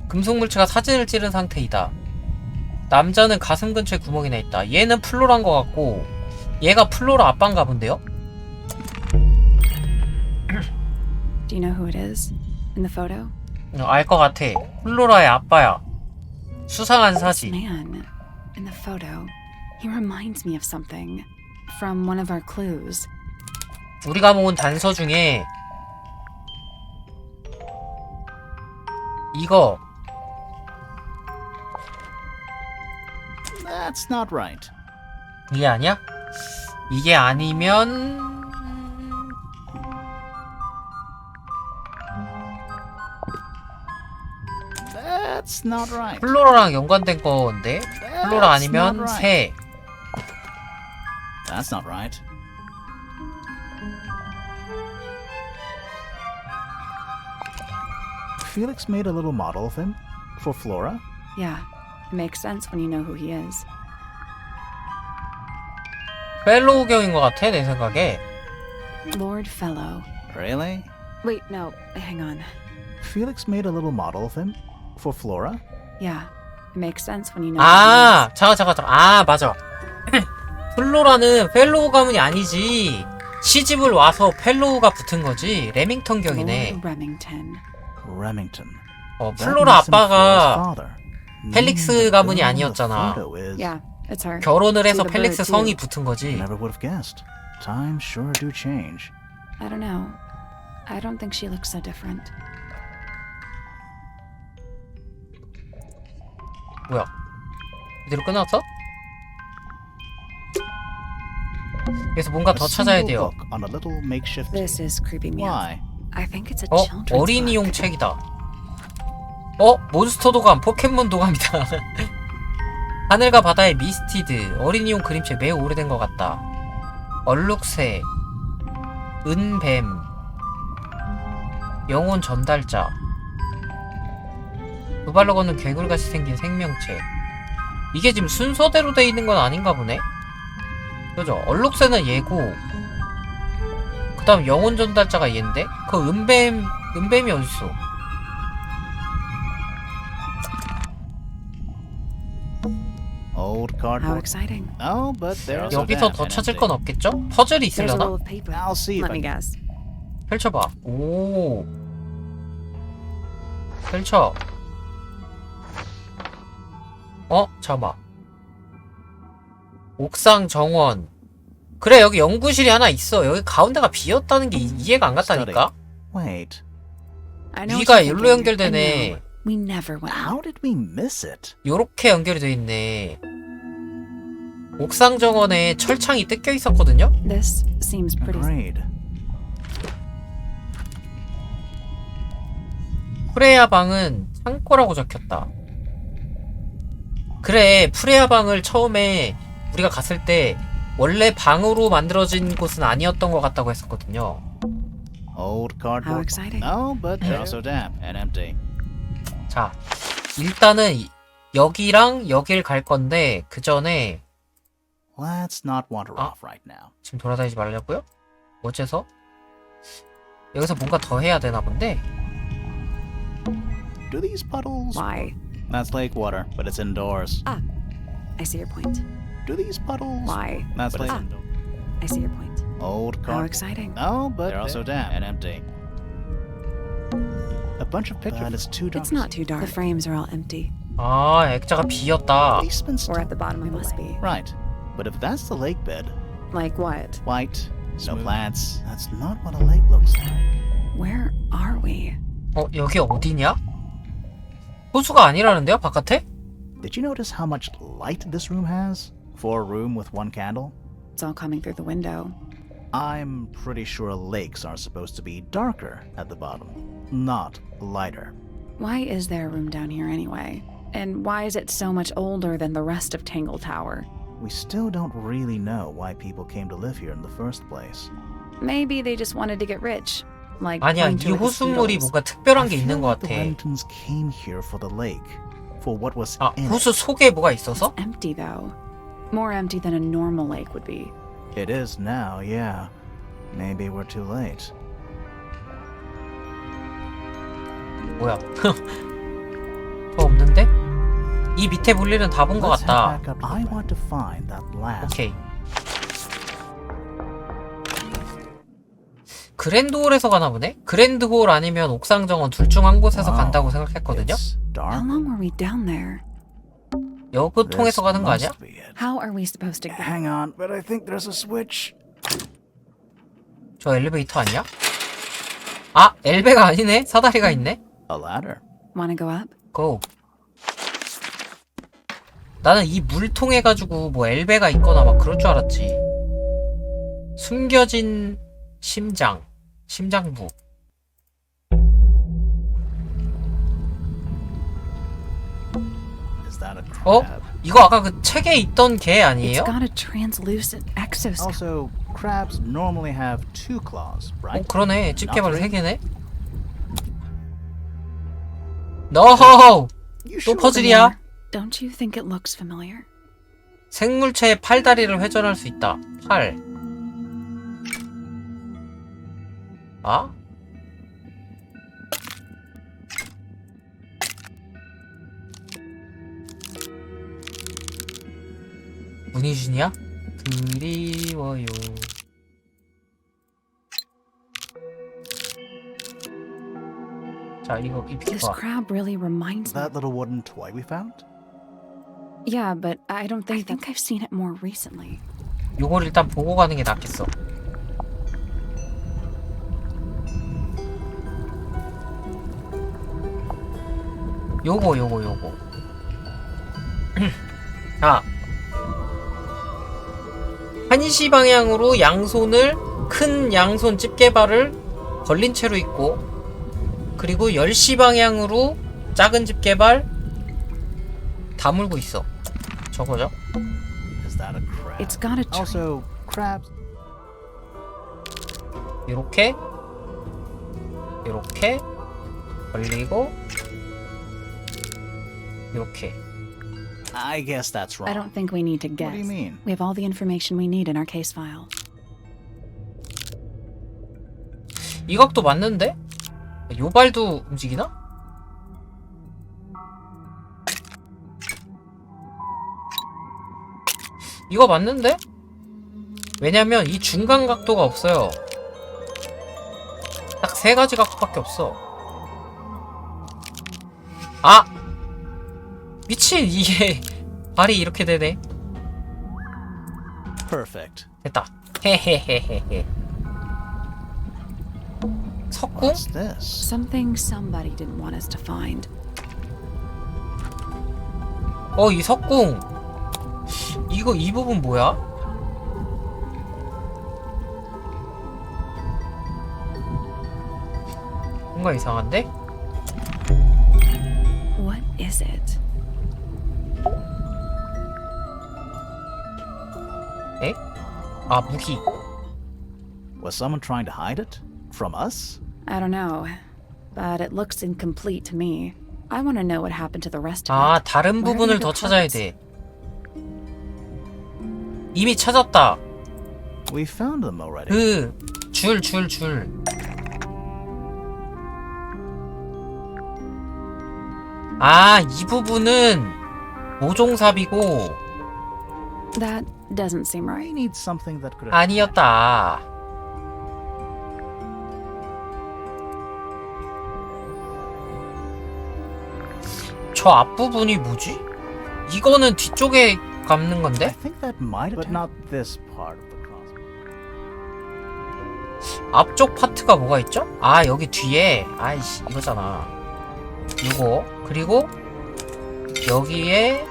금속 물체가 사진을 찌른 상태이다. 남자는 가슴 근처에 구멍이 나 있다. 얘는 플로라인 것 같고 얘가 플로라 아빠인가 본데요? Do you know who it is in the photo? 알 것 같아. 플로라의 아빠야. 수상한 This 사진. man in the photo. He reminds me of something from one of our clues. 우리가 모은 단서 중에 이거 That's not right. 이게 아니야? 이게 아니면 That's not right. 플로라랑 연관된 건데? 플로라 아니면 새. That's not right. Felix made a little model of him for Flora. Yeah, it makes sense when you know who he is. 펠로우경인 것 같아 내 생각에. Lord Fellow. Really? Wait, no, hang on. Felix made a little model of him for Flora. Yeah, it makes sense when you know who he is. 잠깐. 아, 맞아. 플로라는 펠로우 가문이 아니지. 시집을 와서 펠로우가 붙은 거지. 레밍턴 경이네. Lord Remington. Remington. 플로라 That makes him Flora's 아빠가 father. 펠릭스 The 가문이 girl in the 아니었잖아. photo is- Yeah, it's her. 결혼을 해서 To the 펠릭스 bird, 성이 too. 붙은 거지. Never would have guessed. Times sure do change. I don't know. I don't think she looks so different. 뭐야? 이대로 끝났어? 그래서 뭔가 더 A 찾아야 single 돼요. book on a little makeshift This is creeping me out. Why? I think it's a 어? children's 어린이용 book. 책이다. 몬스터 도감, 포켓몬 도감이다. 하늘과 바다의 미스티드, 어린이용 그림책 매우 오래된 것 같다. 얼룩새, 은뱀, 영혼 전달자, 두 발로 걷는 괴물같이 생긴 생명체. 이게 지금 순서대로 돼 있는 건 아닌가 보네? 그죠? 얼룩새는 얘고, 그 다음 영혼 전달자가 얘인데? 그 은뱀이 어딨어? Old How cardboard. exciting. Oh, but they're also 여기서 damp 더 and 찾을 empty. 건 없겠죠? 퍼즐이 There's a 있으려나? roll of paper. I'll see if Let I me can. guess. 펼쳐봐. 오. 펼쳐. 잠깐만. 옥상 정원. 그래, 여기 연구실이 하나 있어. 여기 가운데가 비었다는 게 이해가 안 갔다니까? Wait, I know what 위가 you're 일로 thinking. 연결되네. And no, we never went. how did we miss it? 요렇게 연결이 돼 있네. 옥상 정원에 철창이 뜯겨 있었거든요? This seems pretty. Agreed. 프레야 방은 창고라고 적혔다. 그래, 프레야 방을 처음에 우리가 갔을 때 원래 방으로 만들어진 곳은 아니었던 것 같다고 했었거든요. Old How cardboard. exciting. Oh, but they're also damp and empty. 자, 일단은 여기랑 여길 갈 건데 그 전에 Let's not wander Ah. off right now. 지금 돌아다니지 말라고요? 어째서? 여기서 뭔가 더 해야 되나 본데? Do these puddles? Why? That's lake water, but it's indoors. I see your point. Do these puddles? Why? That's But lake it's I see your point. old How car. exciting. No, but they're also damp and empty. A bunch of pictures. But it's too dark. It's not too dark. The frames are all empty. 아, 액자가 비었다. Basement's We're at the bottom of the must be. right. But if that's the lake bed, Like what? white, no plants. That's not what a lake looks like. Where are we? 여기 어디냐? 호수가 아니라는데요, 바깥에? Did you notice how much light this room has? For a room with one candle? It's all coming through the window. I'm pretty sure lakes are supposed to be darker at the bottom, not lighter. Why is there a room down here anyway? And why is it so much older than the rest of 탱글타워? We still don't really know why people came to live here in the first place. Maybe they just wanted to get rich. Like 아니야, Pointer 이 with his 호수물이 Beatles. 뭔가 특별한 I 게 feel 있는 것 like the 같아. Wellingtons came here for the lake, for what was 아, in 호수 속에 뭐가 있어서? It's empty though. More empty than a normal lake would be. it. It is now, yeah. Maybe we're too late. 뭐야? 더 없는데? 이 밑에 볼일은 다 본 것 Let's head 같다. back up. I want to find that last. 오케이. 그랜드홀에서 가나 보네? 그랜드홀 아니면 옥상 정원 둘 중 한 곳에서 Wow. 간다고 생각했거든요? It's How dark. long were we down there? 여그 통해서 This 가는 거 아니야? must be it. How are we supposed to get? Hang on, but I think there's a switch. 저 엘리베이터 아니야? 아! 엘베가 아니네? 사다리가 있네? A ladder. Want to go up? 고! 나는 이 물 통해가지고 뭐 엘베가 있거나 막 그럴 줄 알았지. 숨겨진 심장부. Is that a 어? crab? 이거 아까 그 책에 있던 개 It's 아니에요? got a translucent exoskeleton. Also, crabs normally have two claws, right? 그러네. 집게발 Not 3개네. 노호! You 또 sure? 퍼즐이야. Don't you think it looks familiar? 생물체의 팔다리를 회전할 수 있다. 팔. 아? 문희준이야? 그리워요. 자, 이거 This 봐. crab really reminds me. That little wooden toy we found? Yeah, but I don't think. I think I've seen it more recently. 요걸 일단 보고 가는 게 낫겠어. 요거. 아. 한시 방향으로 양손을 큰 양손 집게발을 벌린 채로 있고, 그리고 10시 방향으로 작은 집게발 다물고 있어. 저거죠? Is that a crab? It's got a. Also, crabs. 요렇게 벌리고 요렇게. I guess that's wrong. I don't think we need to guess. What do you mean? We have all the information we need in our case file. 이 각도 맞는데? 요 발도 움직이나? 이거 맞는데? 왜냐면 이 중간 각도가 없어요. 딱 3가지 각도밖에 없어. 아! 미친! 이게 발이 이렇게 되네. Perfect. 됐다. 헤헤헤헤헤. 석궁? What's this? Something somebody didn't want us to find. 이 석궁. 이 부분 뭐야? 뭔가 이상한데? What is it? 에? 아, 무기. Was someone trying to hide it? From us? I don't know, but it looks incomplete to me. I want to know what happened to the rest of 아, it. 다른 Where are 부분을 the 더 other 찾아야 parts? 돼. 이미 찾았다. We found them already. 그 줄. 아, 이 부분은 모종삽이고 That doesn't seem I right. need something that could 아니었다. 저 앞부분이 뭐지? 이거는 뒤쪽에 감는 I 건데? think that might have, but not this part of the crossbow. 앞쪽 파트가 뭐가 있죠? 아, 여기 뒤에. 아이씨, 이거잖아. 이거. 그리고 여기에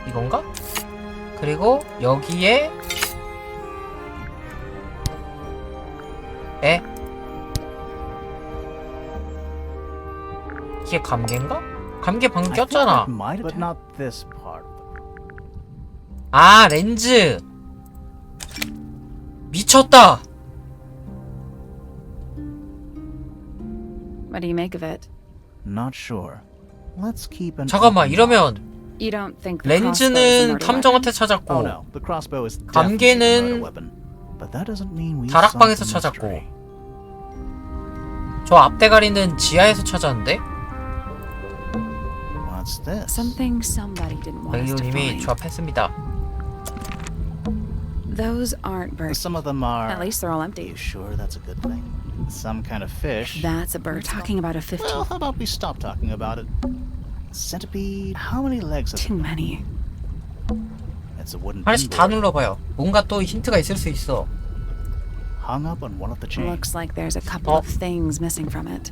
이건가? 그리고 여기에 이게 감개인가? 감개 방금 I think 꼈잖아. that might have, but not this part of the 아, 렌즈. 미쳤다. What do you make of it? Not sure. Let's keep an 잠깐만, open 이러면 You don't think the crossbow is a 렌즈는 murder 탐정한테 Oh 찾았고 no, the crossbow is definitely a 감개는 murder weapon. But that doesn't mean we 다락방에서 solved the 찾았고 mystery. 저 앞대가리는 지하에서 찾았는데 What's this? Something somebody didn't want us to 백이님이 find. 조합했습니다. Those aren't birds. Some of them are. At least they're all Are empty. you sure that's a good thing? Some kind of fish. That's a bird. Talking about a 15. Well, how about we stop talking about it? Centipede. How many legs has it? Too many. It's a wooden 하나씩 다 pinboard 눌러봐요. 뭔가 또 힌트가 있을 수 있어. hung up on one of the chains. Looks like there's a couple Oh. of things missing from it.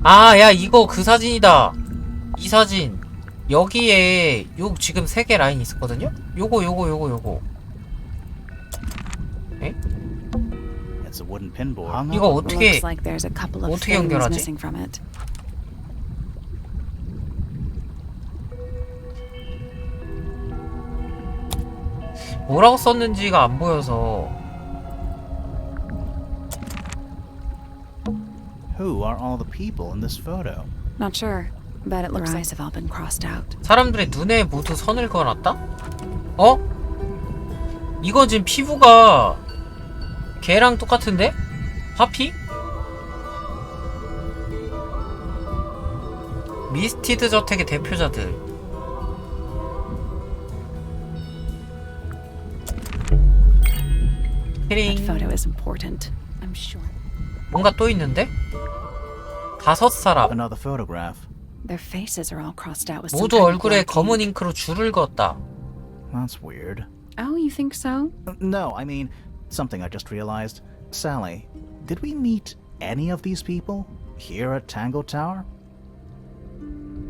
아, 야, 이거 그 사진이다. 이 사진. 여기에 요 지금 3개 라인 있었거든요? 요거. It's a wooden pinboard. Hung 이거 up on 어떻게 Looks like there's a couple of 어떻게 things 연결하지? missing from it. 뭐라고 썼는지가 안 보여서. Who are all the people in this photo? Not sure, but it looks like eyes have all been crossed out. 사람들의 눈에 모두 선을 그어놨다? 어? 이거 지금 피부가 걔랑 똑같은데? 하피? 미스티드 저택의 대표자들. That photo 키링. is important. I'm sure. 뭔가 또 있는데? 5사람. Another photograph. Their faces are all crossed out with some 모두 kind of 얼굴에 black 검은 ink. 잉크로 줄을 그었다. That's weird. Oh, you think so? No, I mean, something I just realized. Sally, did we meet any of these people here at Tango Tower?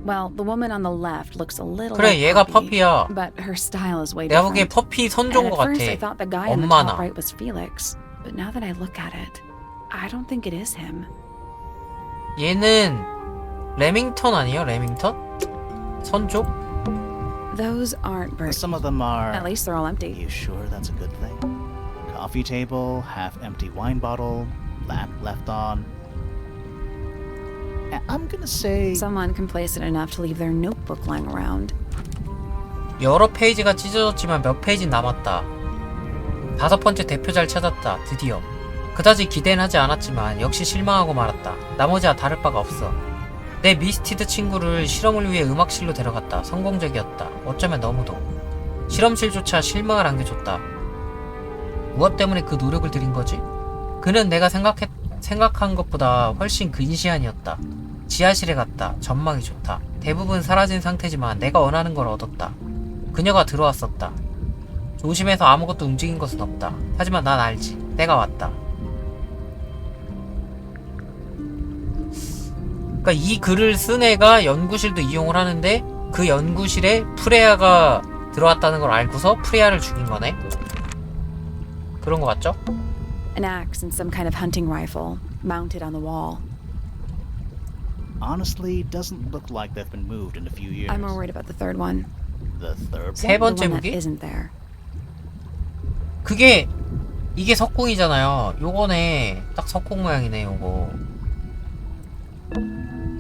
Well, the woman on the left looks a little 그래, like 얘가 Poppy, 퍼피야. but her style is way 내가 보기엔 different. 퍼피 And 선조인 at 것 first, I 같아. thought the guy in the 엄마나. top right was Felix, but now that I look at it, I don't think it is him. 얘는 레밍턴 아니에요? 레밍턴? 선조? Those aren't birds. Some of them are. At least they're all Are empty. you sure that's a good thing? Coffee table, half-empty wine bottle, lamp left on. I'm gonna say. Someone complacent enough to leave their notebook lying around. 여러 페이지가 찢어졌지만 몇 페이지 남았다. 5번째 대표자를 찾았다. 드디어. 그다지 기대는 하지 않았지만 역시 실망하고 말았다. 나머지와 다를 바가 없어. 내 미스티드 친구를 실험을 위해 음악실로 데려갔다. 성공적이었다. 어쩌면 너무도. 실험실조차 실망을 안겨줬다. 무엇 때문에 그 노력을 들인 거지? 그는 내가 생각한 것보다 훨씬 근시안이었다. 지하실에 갔다. 전망이 좋다. 대부분 사라진 상태지만 내가 원하는 걸 얻었다. 그녀가 들어왔었다. 조심해서 아무것도 움직인 것은 없다. 하지만 난 알지. 때가 왔다. 그러니까 이 글을 쓴 애가 연구실도 이용을 하는데 그 연구실에 프레야가 들어왔다는 걸 알고서 프레야를 죽인 거네. 그런 거 맞죠? An axe and some kind of hunting rifle mounted on the wall. Honestly, doesn't look like they've been moved in a few years. I'm more worried about the third one. The third 세 one? 번째 The one that 무기? isn't there. 그게 이게 석궁이잖아요. 요거네. 딱 석궁 모양이네. 요거.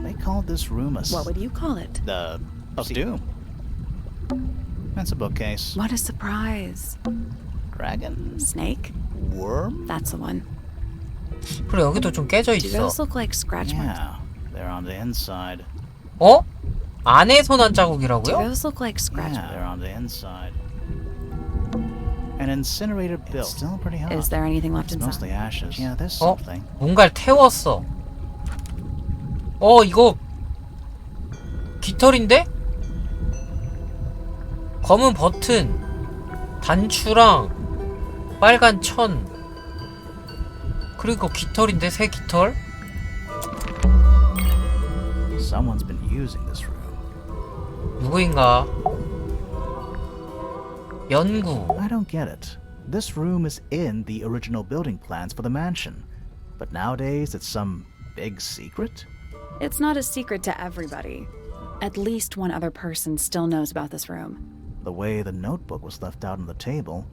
They called this room a What would you call it? of doom. That's a bookcase. What a surprise. Dragon? Snake? worm? That's the one. 그래 여기도 좀 깨져 Do 있어. those look like scratch marks? Yeah, they're on the inside. 어? 안에서 난 Do 자국이라고요? those look like scratch Yeah, marks? they're on the inside. An incinerator built. It's still pretty hot. Is there anything left It's inside? mostly ashes. Yeah, there's 어? something. 뭔가를 태웠어. 이거 깃털인데? 검은 버튼, 단추랑 빨간 천, 그리고 깃털인데 새 깃털? Someone's been using this room. 누구인가? 연구. I don't get it. This room is in the original building plans for the mansion, but nowadays it's some big secret? It's not a secret to everybody. At least one other person still knows about this room. The way the notebook was left out on the table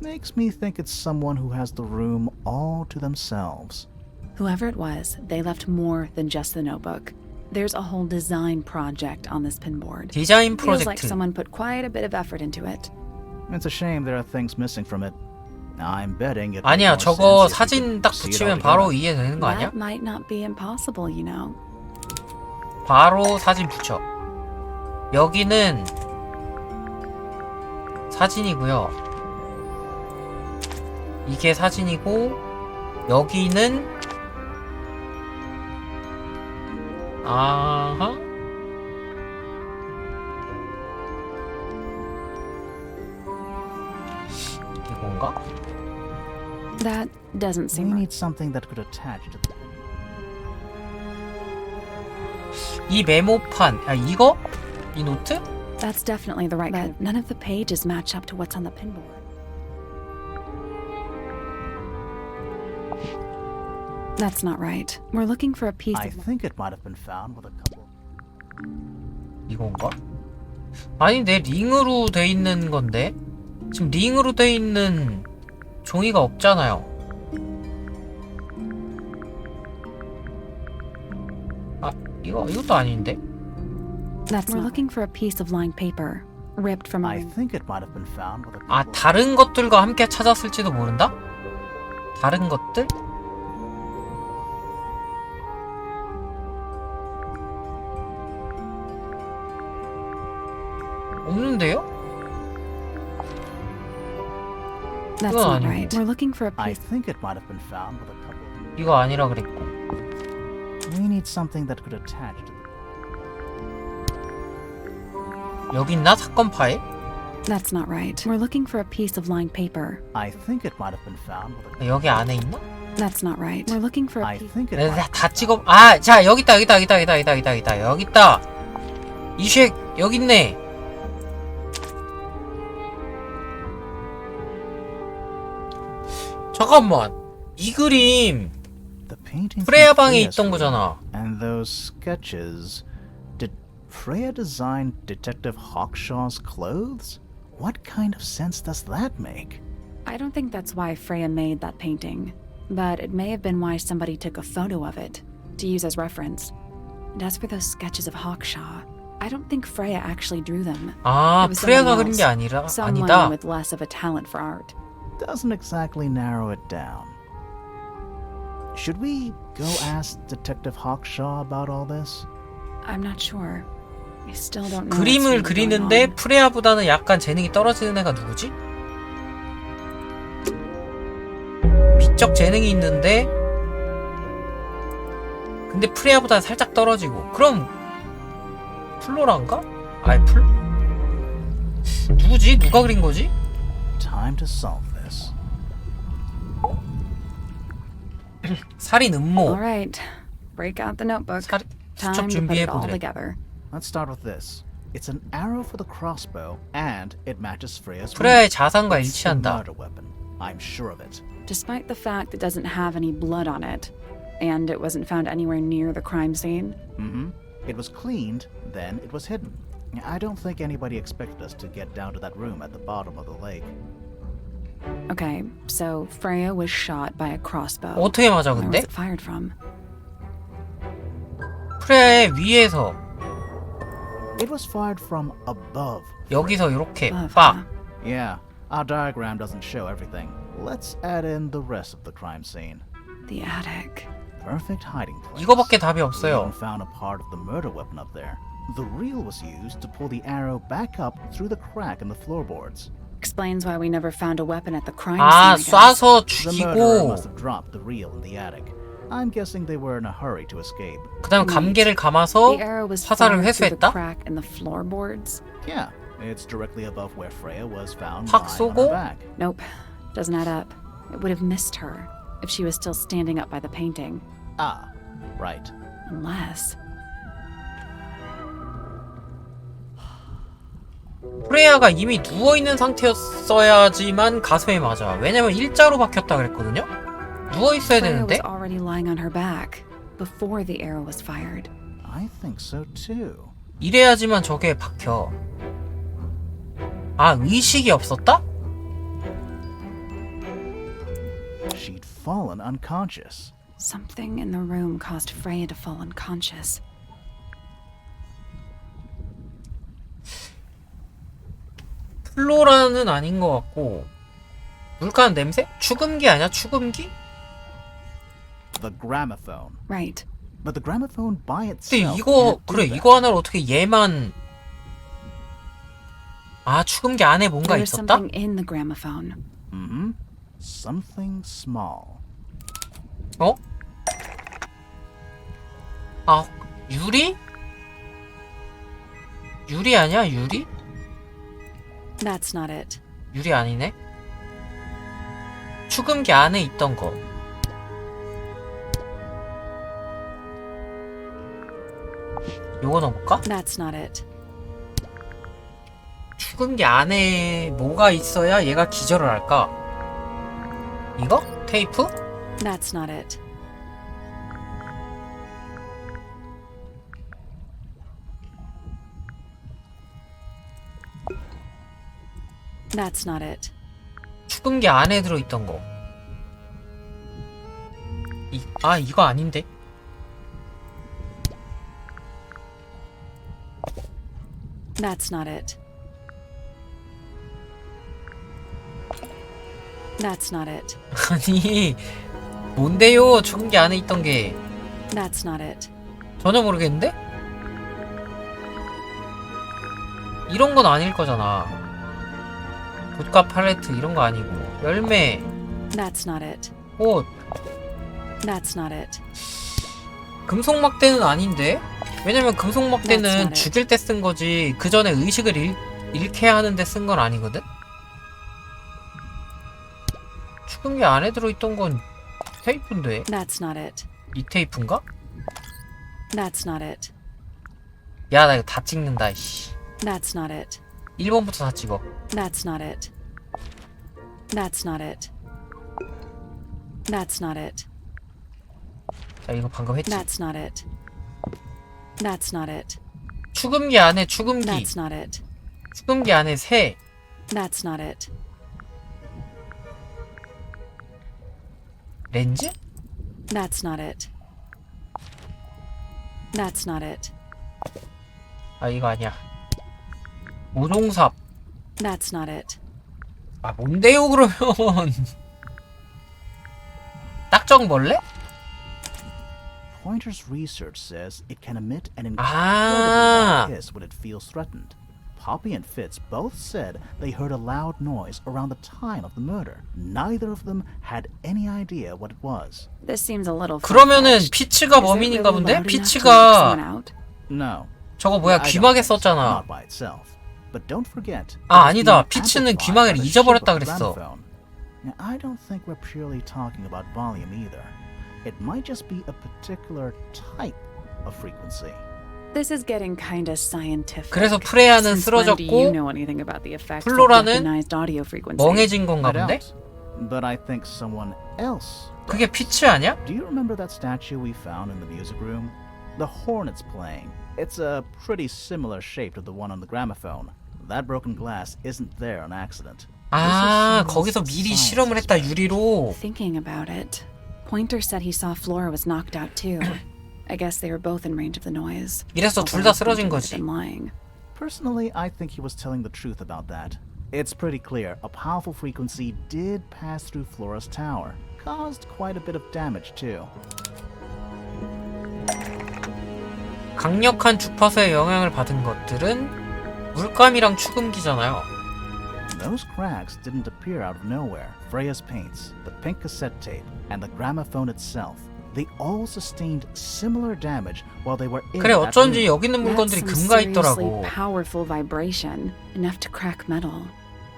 makes me think it's someone who has the room all to themselves. Whoever it was, they left more than just the notebook. There's a whole design project on this pinboard. 디자인 Feels like 프로젝트. someone put quite a bit of effort into it. It's a shame there are things missing from it. I'm betting it. 아니야, 저거 사진 딱 붙이면 바로 이해되는 거 아니야? That might not be impossible, you know. 바로 사진 붙여. 여기는 사진이고요. 이게 사진이고 여기는 아하. 이건가? That doesn't We seem right. need something that could attach to the 이 메모판, 이거? 이 노트? That's definitely the right kind. But none of the pages match up to what's on the pinboard. That's not right. We're looking for a piece I of... think it might have been found with a couple. 이건가? 아니, 내 링으로 돼 있는 건데? 지금 링으로 돼 있는 종이가 없잖아요. 이것도 아닌데? That's We're looking for a piece of lined paper, ripped from I a... think it might have been found with a couple. 다른 것들과 함께 찾았을지도 모른다? 다른 것들? 없는데요? That's 그건 not 아니고. right. We're looking for a I piece... think it might have been found with a couple. 이거 아니라 그랬고. We need something that could attach to the... 여기 있나? 사건 파일? That's not right. We're looking for a piece of lined paper. I think it might have been found with a... 여기 안에 있나? That's not right. We're looking for a I piece... think it might have... 다 찍어. 자, 여기 있다. 여기 있다. 이쉑 여기 있네. 잠깐만. 이 그림 The painting 프레야 from 방에 Freya's 있던 room 거잖아. And those sketches... Did Freya design Detective Hawkshaw's clothes? What kind of sense does that make? I don't think that's why Freya made that painting, but it may have been why somebody took a photo of it to use as reference. And as for those sketches of Hawkshaw, I don't think Freya actually drew them. It was 프레야가 someone 그린 게 else, someone 아니다. with less of a talent for art. Doesn't exactly narrow it down. Should we go ask Detective Hawkshaw about all this? I'm not sure. I still don't know. 그림을 what's really going 그리는데 on. 프레야보다는 약간 재능이 떨어지는 애가 누구지? 미적 재능이 있는데 근데 프레야보다는 살짝 떨어지고 그럼 플로라인가? 누구지? 누가 그린 거지? Time to solve this. 살인 음모. All right, break out the notebook. 수첩 Time to put it all 준비해보래. together. Let's start with this. It's an arrow for the crossbow, and it matches Freya's 프레야의 자산과 It's the 일치한다. murder weapon. I'm sure of it. Despite the fact it doesn't have any blood on it, and it wasn't found anywhere near the crime scene, Mm-hmm. It was cleaned, then it was hidden. I don't think anybody expected us to get down to that room at the bottom of the lake. okay, so Freya was shot by a crossbow. 어떻게 맞아 Where was 근데? it fired from? 프레야의 위에서 It was fired from above. 여기서 이렇게 Above, 빡. huh? Yeah, our diagram doesn't show everything. Let's add in the rest of the crime scene. The attic. Perfect hiding place. 이거밖에 답이 We 없어요. even found a part of the murder weapon up there. The reel was used to pull the arrow back up through the crack in the floorboards. Explains why we never found a weapon at the crime 아, scene. I guess. 쏴서 The murderer 죽이고 must have dropped the reel in the attic. I'm guessing they were in a hurry to escape. 그다음 감개를 감아서 The arrow was 화살을 fired through the 회수했다? crack in the floorboards. Yeah, it's directly above where Freya was found 팍 lying on 쏘고? her back. Nope, doesn't add up. It would have missed her if she was still standing up by the painting. Ah, right. Unless... 프레야가 이미 누워있는 상태였어야지만 가슴에 맞아. 왜냐면 일자로 박혔다 그랬거든요? 누워있어야 Freya 되는데? was already lying on her back before the arrow was fired. I think so too. 이래야지만 저게 박혀. 아, 의식이 없었다? She'd fallen unconscious. Something in the room caused Freya to fall unconscious. 플로라는 아닌 것 같고 물가는 냄새? 축음기 아니야? 축음기? The gramophone. Right. But the gramophone by 근데 itself. 이거 can't do 그래 that. 이거 하나를 어떻게 얘만 아 축음기 안에 뭔가 There was 있었다? something in the gramophone. Mm-hmm. Something small. 어? 아 유리? 유리 아니야? 유리? That's not it. 유리 아니네? 축음기 안에 있던 거 요거 넣어볼까? That's not it. 축음기 안에 뭐가 있어야 얘가 기절을 할까? 이거? 테이프? That's not it. That's not it. 축음기 안에 들어있던 거. 아 이거 아닌데? That's not it. That's not it. 아니 뭔데요? 축음기 안에 있던 게 That's not it. 전혀 모르겠는데? 이런 건 아닐 거잖아. 붓과 팔레트 이런 거 아니고 열매, That's not it. 옷, That's not it. 금속 막대는 아닌데? 왜냐면 금속 That's 막대는 not it. 죽일 때 쓴 거지 그 전에 의식을 잃게 하는데 쓴 건 아니거든? 축음기 안에 들어있던 건 테이프인데? That's not it. 이 테이프인가? That's not it. 야 나 이거 다 찍는다 씨. That's not it. 1번부터 다 찍어. That's not it. That's not it. That's not it. 자 이거 방금 했지. That's not it. That's not it. 축음기 안에 축음기. That's not it. 축음기 안에 새. That's not it. 렌즈? That's not it. That's not it. 아 이거 아니야. 우동삽. That's not it. 아 뭔데요 그러면? 딱정벌레? Pointer's research says it can emit an incredibly 아. loud hiss when it feels threatened. Poppy and Fitz both said they heard a loud noise around the time of the murder. Neither of them had any idea what it was. This seems a little. 그러면은 far-fetched. 피츠가 Is it 범인인가 really 본데? loud enough to knock 피츠가 someone out? No. 저거 뭐야 I don't 귀마개 think so. 썼잖아. Not by itself. But don't forget. 아, it was 아니다. being 피츠는 amplified 귀마개를 by the 잊어버렸다 shape of the 그랬어. gramophone. Now, I don't think we're purely talking about volume either. It might just be a particular type of frequency. This is getting kinda scientific. 그래서 프레야는 Since when do you 쓰러졌고 know anything about the effects of 플로라는 recognized audio frequency? 멍해진 건가 I 본데? don't. But I think someone else. 그게 피츠 아니야? Do you remember that statue we found in the music room? The hornet's playing. It's a pretty similar shape to the one on the gramophone. That broken glass isn't there on accident. 아 This is 거기서 someone's 미리 science 실험을 했다 experiment. 유리로. Thinking about it, Pointer said he saw Flora was knocked out too. I guess they were both in range of the noise. 이래서 둘 다 쓰러진 거지. Been lying. Personally, I think he was telling the truth about that. It's pretty clear a powerful frequency did pass through Flora's tower, caused quite a bit of damage too. 강력한 주파수의 영향을 받은 것들은 물감이랑 축음기잖아요. Those cracks didn't appear out of nowhere. Freya's paints, the pink cassette tape, and the gramophone itself, they all sustained similar damage while they were in 그래 that 어쩐지 room. 여기 있는 물건들이 That's some 금가 seriously 있더라고. powerful vibration, enough to crack metal,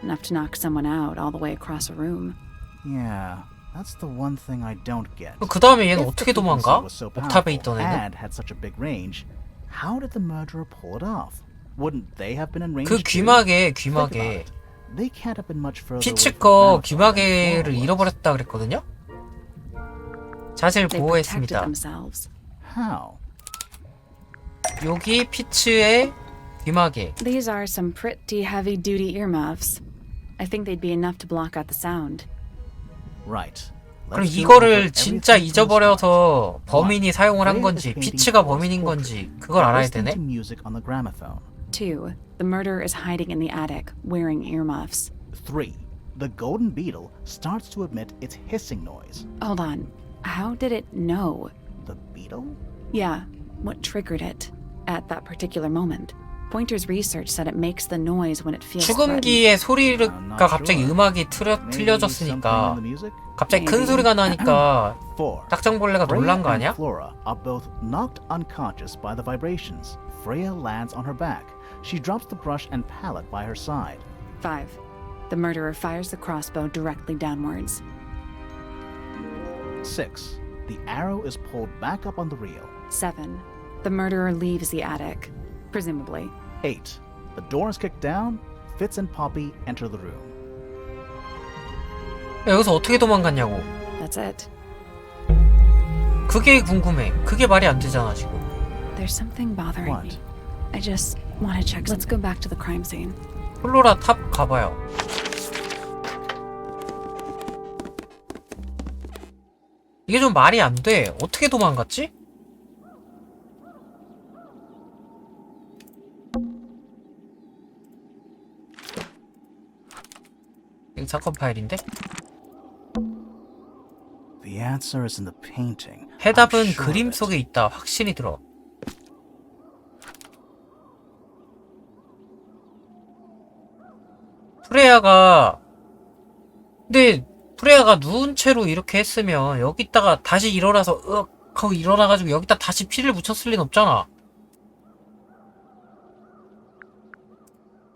enough to knock someone out all the way across a room. Yeah, that's the one thing I don't get. 그 다음에 얘는 If 어떻게 the frequency 도망가? was so 옥탑에 powerful 있던 애는? and had such a big range, how did the murderer pull it off? Wouldn't they have been in range 그 too? 귀마개 Think about 귀마개 it. They can't have been much further away 피츠 from 거 Grandpa than 귀마개를 Flora was. 잃어버렸다 그랬거든요? 자세를 They protected 보호했습니다. themselves. How? 여기 피츠의 귀마개. These are some pretty heavy-duty earmuffs. I think they'd be enough to block out the sound. Right. 그럼 Let's go 이거를 over 진짜 everything from the 잊어버려서 start. 범인이 사용을 한 Freya 건지 is painting 피츠가 Flora's 범인인 portrait. 건지 그걸 알아야 Listening 되네? to music on the gramophone. 2. The murderer is hiding in the attic, wearing earmuffs. 3. The golden beetle starts to emit its hissing noise. Hold on. How did it know? The beetle? Yeah, what triggered it at that particular moment? Pointer's research said it makes the noise when it feels threatened. 축음기의 소리가 갑자기 음악이 Maybe 틀려졌으니까 something in the music? 갑자기 큰 소리가 나니까 4. 딱정벌레가 놀란 거 아니야? Freya and Flora are both knocked unconscious by the vibrations. Freya lands on her back. She drops the brush and palette by her side. 5. The murderer fires the crossbow directly downwards. 6. The arrow is pulled back up on the reel. 7. The murderer leaves the attic, presumably. 8. The door is kicked down. Fitz and Poppy enter the room. 여기서 어떻게 도망갔냐고. That's it. 그게 궁금해. 그게 말이 안 되잖아 지금. There's something bothering What? me. I just want to check. Let's go back to the crime scene. 플로라 탑 가봐요. 이게 좀 말이 안 돼. 어떻게 도망갔지? 이거 사건 파일인데? The answer is in the painting. I'm 해답은 sure of 그림 it. 속에 있다. 확신이 들어. 프레야가 근데 프레야가 누운 채로 이렇게 했으면 여기다가 다시 일어나서 으악 하고 일어나가지고 여기다 다시 피를 묻혔을 리는 없잖아.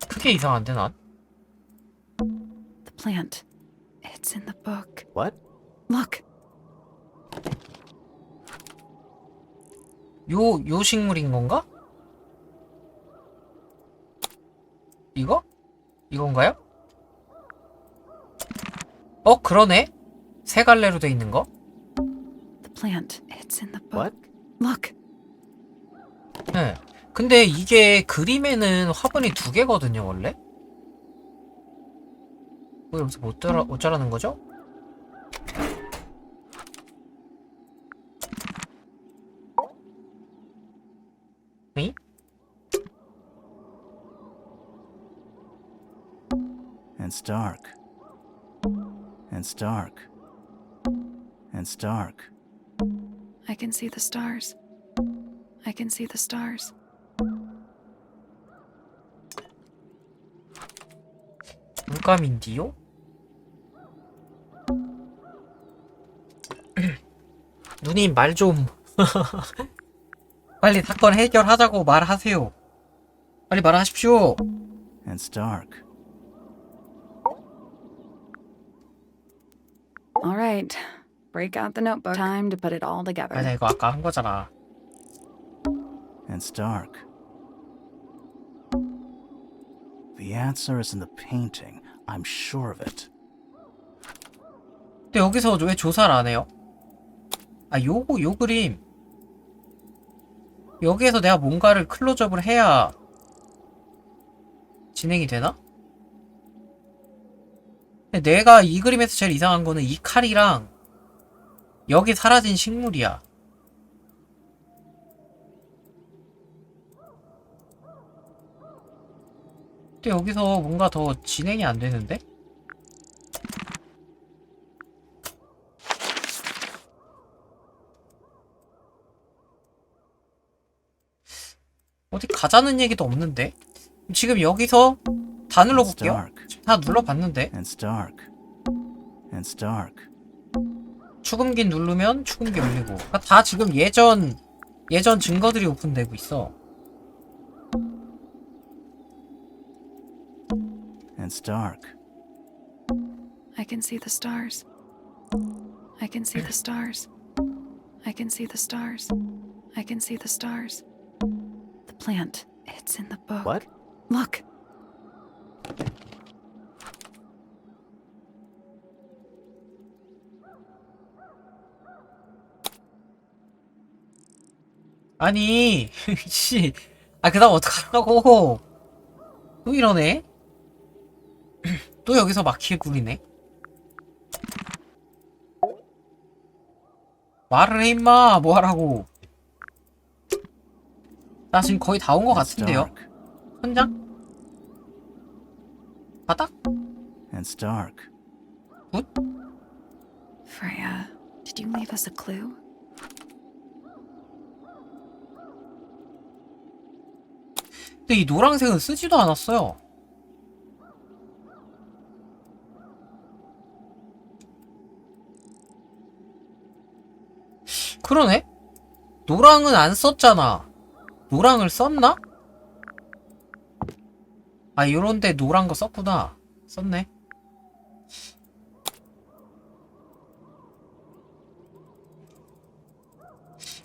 그게 이상한데 난? The plant. It's in the book. What? Look. 요 식물인 건가? 이거? 이건가요? 그러네? 세 갈래로 돼 있는 거? The plant. It's in the book. What? Look. 네. 근데 이게 그림에는 화분이 2개거든요, 원래? 여기서 어쩌라는 거죠? 응? And it's dark. And it's dark. And it's dark. I can see the stars. I can see the stars. 물감인디요? 누님 말 좀 빨리 사건 해결하자고 말하세요. 빨리 말하십시오. And it's dark. All right. Break out the notebook. Time to put it all together. 맞아 이거 아까 한 거잖아. And it's dark. The answer is in the painting. I'm sure of it. 근데 여기서 왜 조사를 안 해요? 요 그림 여기에서 내가 뭔가를 클로즈업을 해야 진행이 되나? 근데 내가 이 그림에서 제일 이상한 거는 이 칼이랑 여기 사라진 식물이야. 근데 여기서 뭔가 더 진행이 안 되는데? 어디 가자는 얘기도 없는데? 지금 여기서 다 눌러볼게요. 지금 다 눌러봤는데? It's dark. It's dark. 축음기 누르면 축음기 열리고. 그러니까 다 지금 예전 증거들이 오픈되고 있어. It's dark. I can see the stars. I can see the stars. I can see the stars. I can see the stars. The plant. It's in the book. What? Look. 아니, 씨. 아, 그 다음 어떡하라고. 또 이러네? 또 여기서 막히게 굴리네? 말을 해, 임마. 뭐 하라고. 나 지금 거의 다 온 것 It's 같은데요? dark. 현장? 바닥? It's dark. 굿? Freya, did you leave us a clue? 근데 이 노란색은 쓰지도 않았어요. 그러네? 노랑은 안 썼잖아. 노랑을 썼나? 아, 요런데 노란 거 썼구나. 썼네.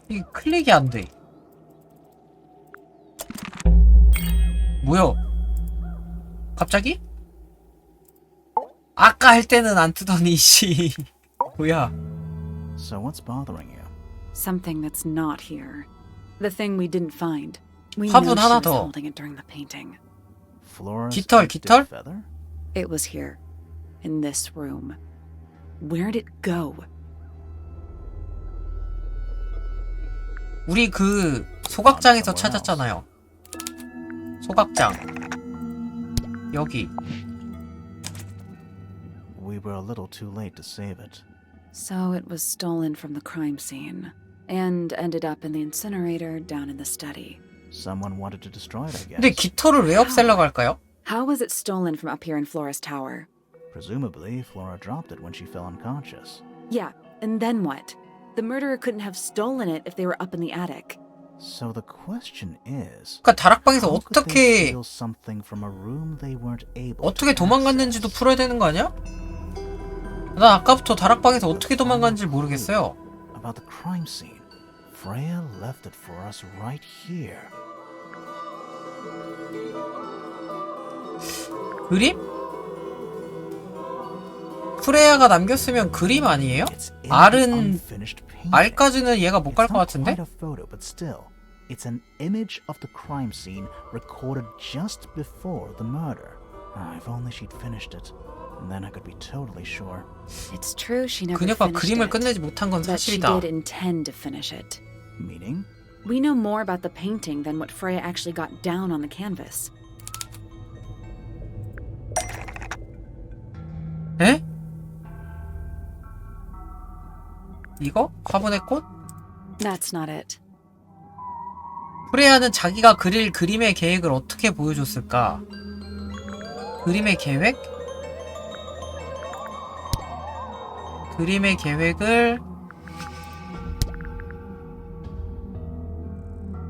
이게 클릭이 안 돼. 뭐야? 갑자기? 아까 할 때는 안 뜨더니 씨. 뭐야? So what's bothering you? Something that's not here. The thing we didn't find. We 화분 know she 하나 was 더. holding it during the painting. Flora's 깃털, empty 깃털? feather? It was here. In this room. Where'd it go? 우리 그 소각장에서 찾았잖아요. 소각장. 여기. We were a little too late to save it. So it was stolen from the crime scene. And ended up in the incinerator down in the study. Someone wanted to destroy it, I guess. 근데 깃털을 왜 없애려고 할까요? How was it stolen from up here in Flora's tower? Presumably, Flora dropped it when she fell unconscious. Yeah, and then what? The murderer couldn't have stolen it if they were up in the attic. So the question is, 그러니까 다락방에서 how could they 어떻게 steal something from a room they weren't able 어떻게 to 도망갔는지도 access? 풀어야 되는 거 아니야? 나 아까부터 다락방에서 어떻게 도망갔는지 모르겠어요. About the crime scene. Freya left it for us right here. 그림? 프레야가 남겼으면 그림 아니에요? It's in the 알은 unfinished painting. 알까지는 얘가 못 갈 It's 것 not 같은데? quite a photo, but still, it's an image of the crime scene recorded just before the murder. If only she'd finished it, and then I could be totally sure. It's true she never 그녀가 finished 그림을 it. 끝내지 못한 건 But she 사실이다. did intend to finish it. Meaning? We know more about the painting than what Freya actually got down on the canvas. 에? 이거? 화분의 꽃? That's not it. 프레야는 자기가 그릴 그림의 계획을 어떻게 보여줬을까? 그림의 계획? 그림의 계획을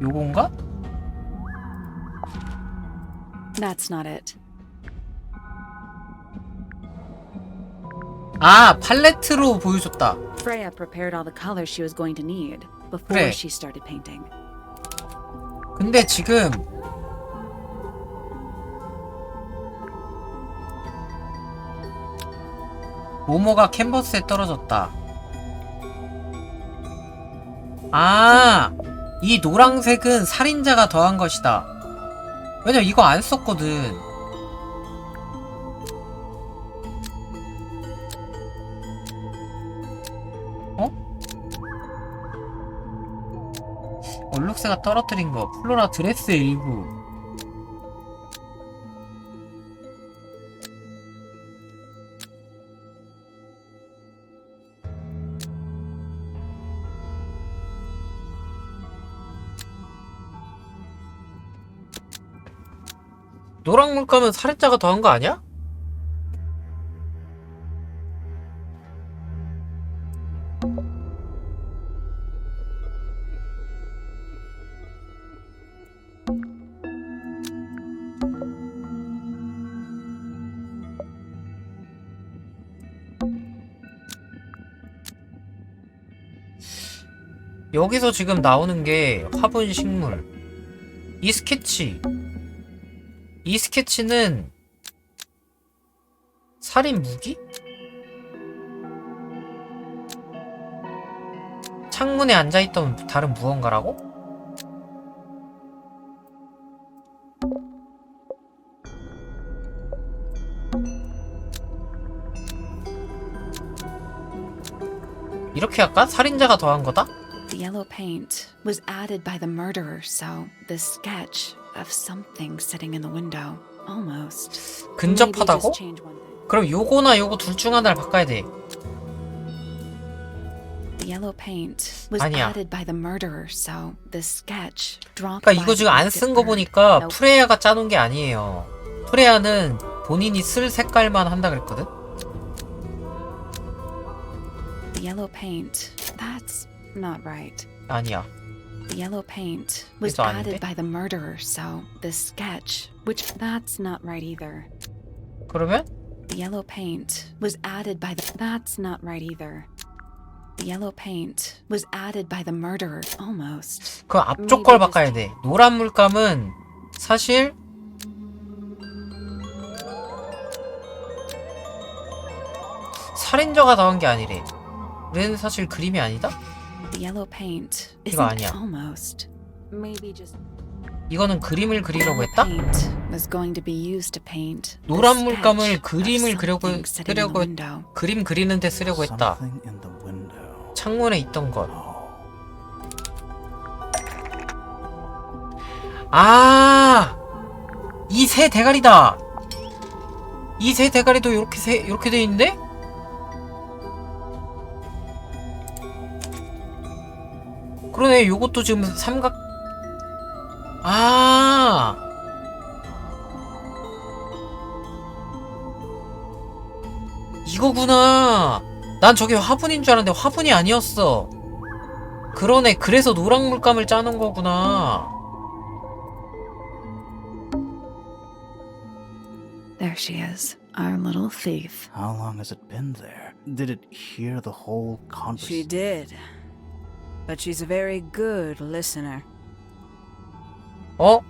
요건가? That's not it. 아, 팔레트로 보여줬다. Freya prepared all the colors she was going to need before 그래. she started painting. 근데 지금 모모가 캔버스에 떨어졌다. 아, 이 노란색은 살인자가 더한 것이다. 왜냐면 이거 안 썼거든. 어? 얼룩새가 떨어뜨린 거. 플로라 드레스의 일부. 노랑 물감은 살인자가 더한 거 아니야? 여기서 지금 나오는 게 화분 식물. 이 스케치는 살인 무기? 창문에 앉아있던 다른 무언가라고? 이렇게 할까? 살인자가 더한 거다? The yellow paint was added by the murderer, so the sketch of something sitting in the window. Almost. 근접하다고? Maybe just change one thing. 그럼 요거나 요거 둘 중 하나를 바꿔야 돼. The yellow paint was 아니야. added by the murderer, so the sketch drawn 그러니까 by 이거 지금 the 안 쓴 거 victim. 보니까 Nope. 프레야가 짜놓은 게 아니에요. 프레야는 본인이 쓸 색깔만 한다 그랬거든? The yellow paint. That's not right. 아니야. The yellow paint was 그래서 아닌데? added by the murderer, so the sketch, which that's not right either. 그러면? The yellow paint was added by the that's not right either. The yellow paint was added by the murderer. Almost. 그 앞쪽 걸 바꿔야 돼. 노란 물감은 사실 살인자가 더한 게 아니래. 얘는 사실 그림이 아니다? The yellow paint 이거 isn't 아니야. almost. Maybe just 이거는 그림을 그리려고 the 했다? paint was going to be used to paint the 노란 sketch 물감을 of 그림을 something sitting in the 그리려고 window. 그림 그리는데 쓰려고 했다. Something in the window. 창문에 있던 것. Oh. 아! 이 새 대가리다! 이 새 대가리도 요렇게 돼 있는데? 그러네, 요것도 지금 삼각, 아! 이거구나! 난 저게 화분인 줄 알았는데 화분이 아니었어. 그러네, 그래서 노랑 물감을 짜는 거구나. There she is, our little thief. How long has it been there? Did it hear the whole She conversation? did. But she's a very good listener. 어?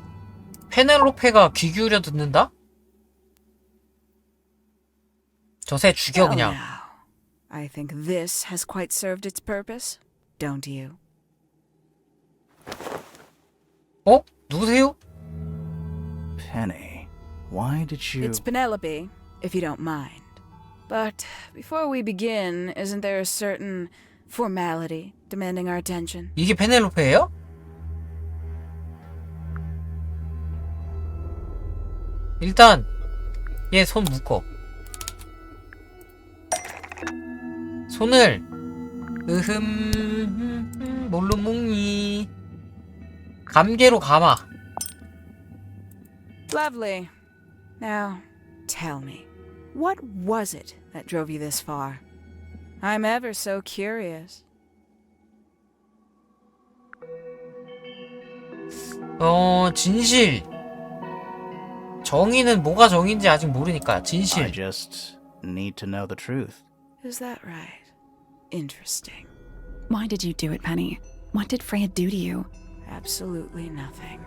페넬로페가 귀 기울여 듣는다? 저 새 죽여 Well, 그냥. now, I think this has quite served its purpose, don't you? 어? 누구세요? Penny, why did you... It's Penelope, if you don't mind. But before we begin, isn't there a certain formality demanding our attention? 이게 페넬로페예요? 일단 얘 손 묶어. 손을 뭘로 묶니? 감개로 감아. Lovely. Now, tell me, what was it that drove you this far? I'm ever so curious. 진실. 정의는 뭐가 정의인지 아직 모르니까 I 진실. just need to know the truth. Is that right? Interesting. Why did you do it, Penny? What did Freya do to you? Absolutely nothing.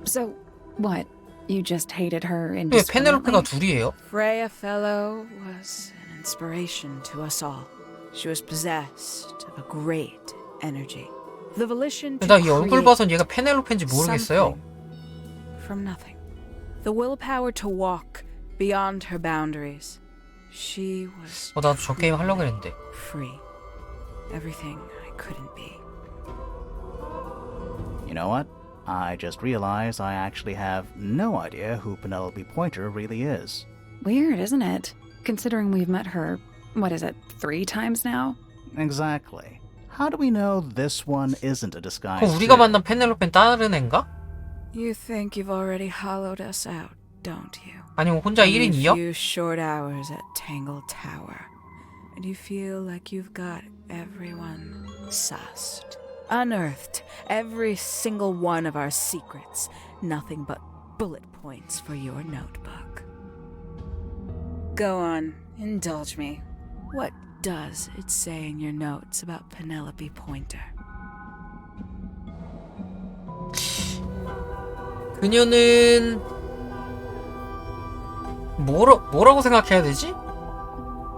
So, what? You just hated her 왜 indiscriminately? 페넬로페가 둘이에요? Freya Fellow was an inspiration to us all. She was possessed of a great energy. The volition to 나 이 얼굴 create 봐선 얘가 페넬로페인지 모르겠어요. something from nothing. The willpower to walk beyond her boundaries. She was 나도 저 게임 하려고 했는데. free. Everything I couldn't be. You know what? I just realized I actually have no idea who Penelope Pointer really is. Weird, isn't it? Considering we've met her, what is it, 3 times now? Exactly. How do we know this one isn't a disguise? 그럼 우리가 too? 만난 페넬로페는 다른 앤가? You think you've already hollowed us out, don't you? 아니면 혼자 Only 1인 2역? a few short hours at 탱글타워, and you feel like you've got everyone sussed, unearthed every single one of our secrets. Nothing but bullet points for your notebook. Go on, indulge me. What does it say in your notes about Penelope Pointer? 그녀는 뭐라고 생각해야 되지?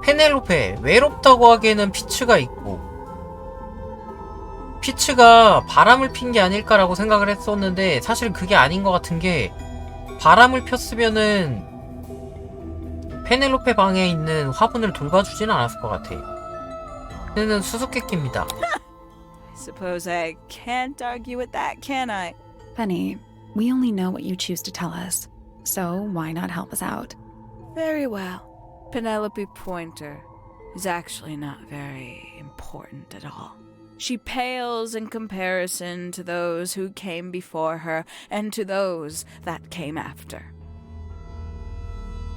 페넬로페, 외롭다고 하기에는 피츠가 있고, 피츠가 바람을 핀 게 아닐까라고 생각을 했었는데 사실 그게 아닌 것 같은 게, 바람을 폈으면은 페넬로페 방에 있는 화분을 돌봐주지는 않았을 것 같아. 그는 수수께끼입니다. Suppose I can't argue with that, can I? Penny, we only know what you choose to tell us, so why not help us out? Very well. Penelope Pointer is actually not very important at all. She pales in comparison to those who came before her and to those that came after.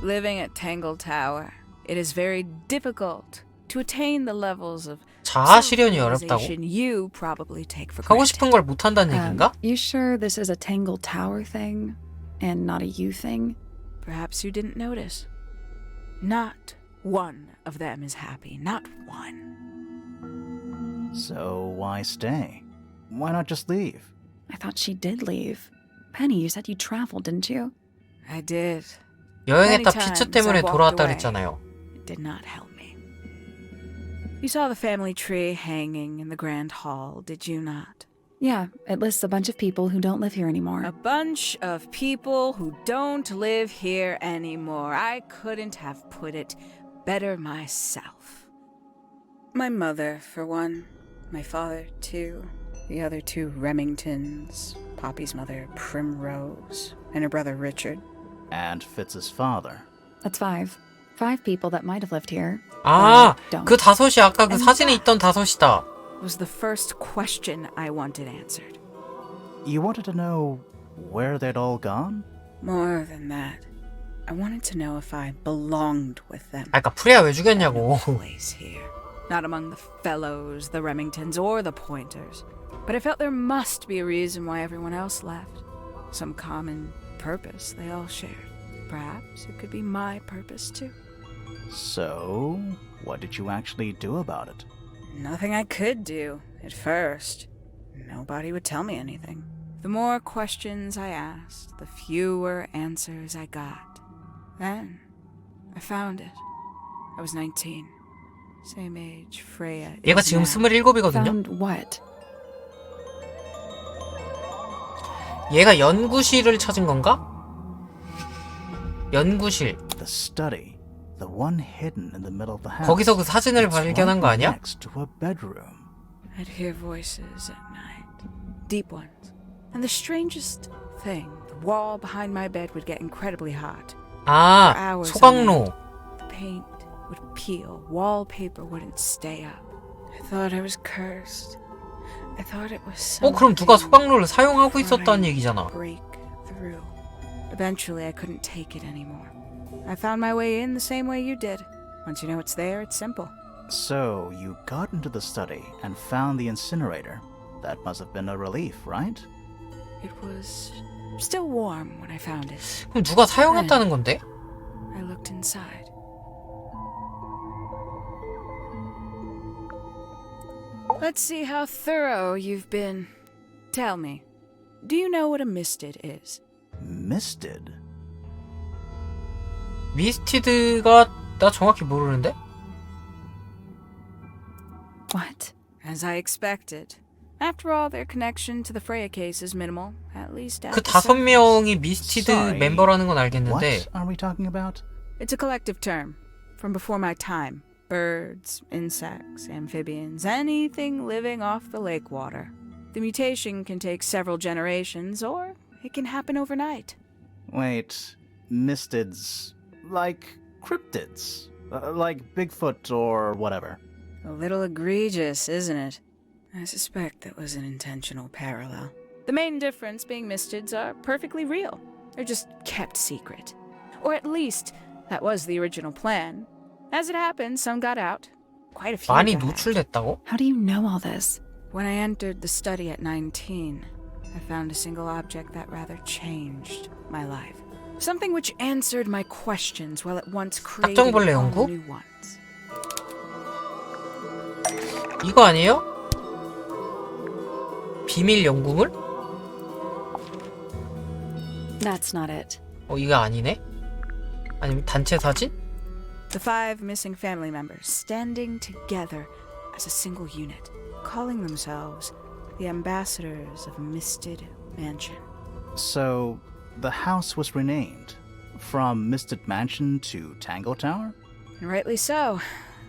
Living at 탱글타워, it is very difficult to attain the levels of 자아 실현이 어렵다고? civilization you probably take for 하고 granted. 싶은 걸 못한다는 얘기인가? You sure this is a 탱글타워 thing and not a you thing? Perhaps you didn't notice. Not one of them is happy. Not one. So why stay? Why not just leave? I thought she did leave. Penny, you said you traveled, didn't you? I did. 여행했다 Many 피츠 times 때문에 I walked 돌아왔다 away. 그랬잖아요. It did not help me. You saw the family tree hanging in the grand hall, did you not? Yeah, it lists a bunch of people who don't live here anymore. A bunch of people who don't live here anymore. I couldn't have put it better myself. My mother, for one. My father, too. The other two Remingtons. Poppy's mother, Primrose. And her brother, Richard. And Fitz's father. That's 5. 5 people that might have lived here. 아, don't. 그 다섯이 아까 그 And 사진에 that 있던 다섯이다. was the first question I wanted answered. You wanted to know where they'd all gone? More than that, I wanted to know if I belonged with them. 아, 그니까 프리야 왜 죽였냐고. Place here. Not among the fellows, the Remingtons, or the Pointers. But I felt there must be a reason why everyone else left. Some common purpose they all shared. Perhaps it could be my purpose too. So, what did you actually do about it? Nothing I could do, at first. Nobody would tell me anything. The more questions I asked, the fewer answers I got. Then, I found it. I was 19. Same age Freya is 얘가 지금 now. 27이거든요? Found what? 얘가 연구실을 찾은 건가? 연구실. The study. The one hidden in the middle of the house. 거기서 그 사진을 It's 발견한 거 right 아니야? next to a bedroom. I'd hear voices at night, deep ones. And the strangest thing, the wall behind my bed would get incredibly hot. 아, hours 소각로. The paint would peel, wallpaper wouldn't stay up. I thought I was cursed. I thought it was 그럼 누가 something 소각로를 사용하고 있었다는 trying 얘기잖아. to break through. Eventually, I couldn't take it anymore. I found my way in the same way you did. Once you know it's there, it's simple. So, you got into the study and found the incinerator. That must have been a relief, right? It was still warm when I found it. 그럼 누가 사용했다는 건데? I looked inside. Let's see how thorough you've been. Tell me, do you know what a misted is? Misted? 미스티드가 나 정확히 모르는데? What? As I expected. After all, their connection to the Freya case is minimal, at least at 그 the 다섯 surface. 명이 미스티드 Sorry. 멤버라는 건 What 알겠는데 are we talking about? It's a collective term from before my time. Birds, insects, amphibians, anything living off the lake water. The mutation can take several generations, or it can happen overnight. Wait, mistids. Like cryptids. Like Bigfoot or whatever. A little egregious, isn't it? I suspect that was an intentional parallel. The main difference being mistids are perfectly real. They're just kept secret. Or at least, that was the original plan. As it happened, some got out. Quite a few 많이 got out. 노출됐다고? How do you know all this? When I entered the study at 19, I found a single object that rather changed my life. Something which answered my questions while at once creating 딱정벌레 all 연구? new ones. 이거 아니에요? 비밀 연구물? That's not it. 이거 아니네? 아니면 단체 사진? The 5 missing family members standing together as a single unit, calling themselves the ambassadors of Misted Mansion. So, the house was renamed from Misted Mansion to Tangle Tower? And rightly so.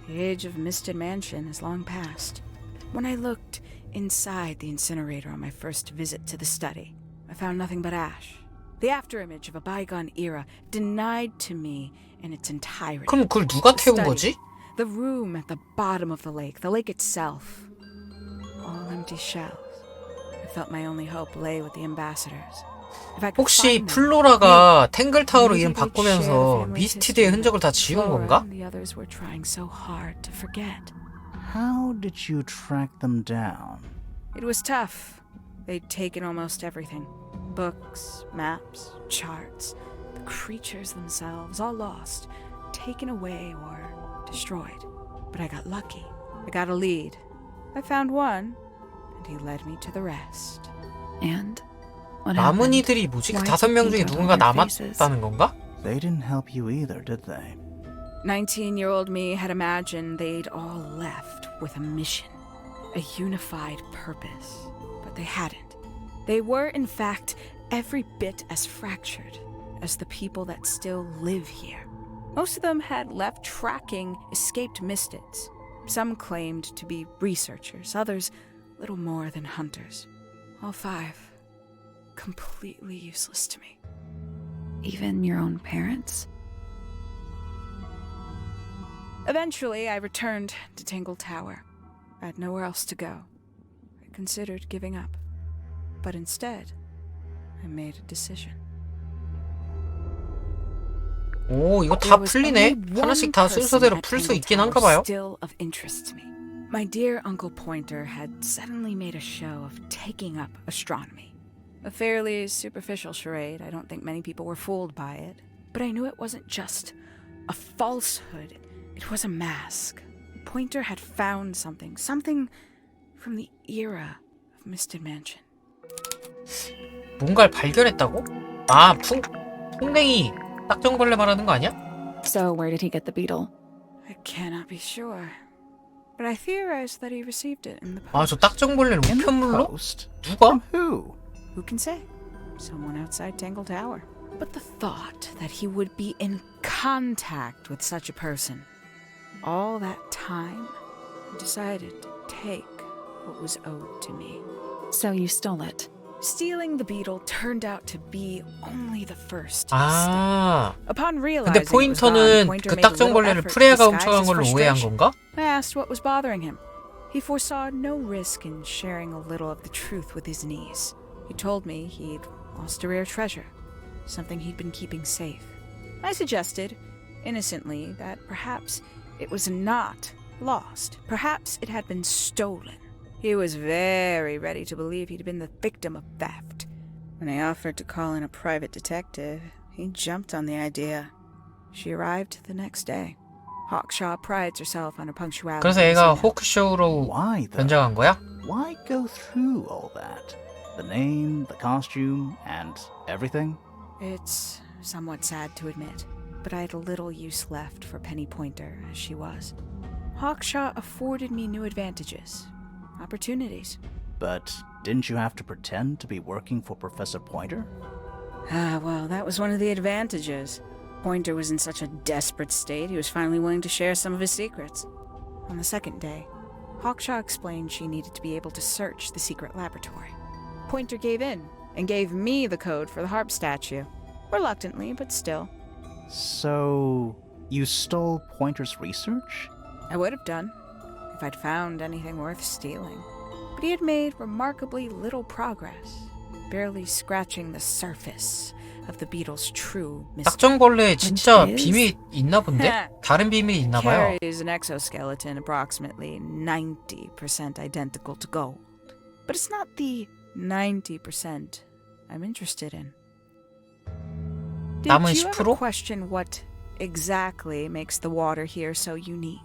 The age of Misted Mansion is long past. When I looked inside the incinerator on my first visit to the study, I found nothing but ash. The afterimage of a bygone era denied to me in its entirety. 그럼 그걸 누가 The 태운 study, 거지? The room at the bottom of the lake itself. All empty shells. I felt my only hope lay with the ambassadors. If I could 혹시 find them, 플로라가 탱글타워로 maybe 이름 they'd share the 바꾸면서 family's 미스티드의 history 흔적을 다 that 지운 Flora 건가? and the others were trying so hard to forget. How did you track them down? It was tough. They'd taken almost everything. Books, maps, charts, the creatures themselves, all lost, taken away or destroyed. But I got lucky. I got a lead. I found one, and he led me to the rest. And? What 남은 happened? 이들이 뭐지? 그 Why 5명 did 중에 they 누군가 go on their faces? 남았다는 건가? They didn't help you either, did they? 19-year-old me had imagined they'd all left with a mission, a unified purpose. But they hadn't. They were, in fact, every bit as fractured as the people that still live here. Most of them had left tracking escaped mystids. Some claimed to be researchers, others little more than hunters. All 5 completely useless to me. Even your own parents? Eventually, I returned to Tangle Tower. I had nowhere else to go. I considered giving up. But instead, I made a decision. 오, 이거 There 다 was 풀리네. only one 하나씩 다 person 순서대로 at 풀 수 Tangle 있긴 Tower 한가 봐요. Still of interest to me. My dear Uncle Pointer had suddenly made a show of taking up astronomy. A fairly superficial charade. I don't think many people were fooled by it. But I knew it wasn't just a falsehood. It was a mask. Pointer had found something from the era of Misted Mansion. 뭔가를 발견했다고? 아, 풍뎅이 딱정벌레 말하는 거 아니야? So where did he get the beetle? I cannot be sure. But I theorize that he received it in the 아, post. 저 딱정벌레를 In the 우편물로? post? 누가? From who? Who can say? Someone outside Tangle Tower. But the thought that he would be in contact with such a person, all that time, I decided to take what was owed to me. So you stole it. Stealing the beetle turned out to be only the first step. 아, Upon 근데 realizing it was 포인터는 gone, Pointer 그 made a little 딱정벌레를 effort to 프레아가 disguise 훔쳐간 his 걸로 오해한 frustration. 건가? I asked what was bothering him. He foresaw no risk in sharing a little of the truth with his niece. He told me he'd lost a rare treasure, something he'd been keeping safe. I suggested, innocently, that perhaps it was not lost. Perhaps it had been stolen. He was very ready to believe he'd been the victim of theft. When I offered to call in a private detective, he jumped on the idea. She arrived the next day. Hawkshaw prides herself on her punctuality. 그래서 as 얘가 you know. 호크쇼로 Why, though? 변장한 거야? Why go through all that? The name, the costume, and everything? It's somewhat sad to admit, but I had little use left for Penny Pointer as she was. Hawkshaw afforded me new advantages, opportunities. But didn't you have to pretend to be working for Professor Pointer? Well, that was one of the advantages. Pointer was in such a desperate state, he was finally willing to share some of his secrets. On the second day, Hawkshaw explained she needed to be able to search the secret laboratory. Pointer gave in and gave me the code for the harp statue. Reluctantly, but still. So, you stole Pointer's research? I would have done, if I'd found anything worth stealing. But he had made remarkably little progress. barely scratching the surface of the beetle's true mystery. 딱정벌레에 진짜 is? 비밀 있나 본데? 다른 비밀이 있나 봐요. Carries an exoskeleton approximately 90% identical to gold. But it's not the 90% I'm interested in. Did 남은 you ever 10%? question what exactly makes the water here so unique?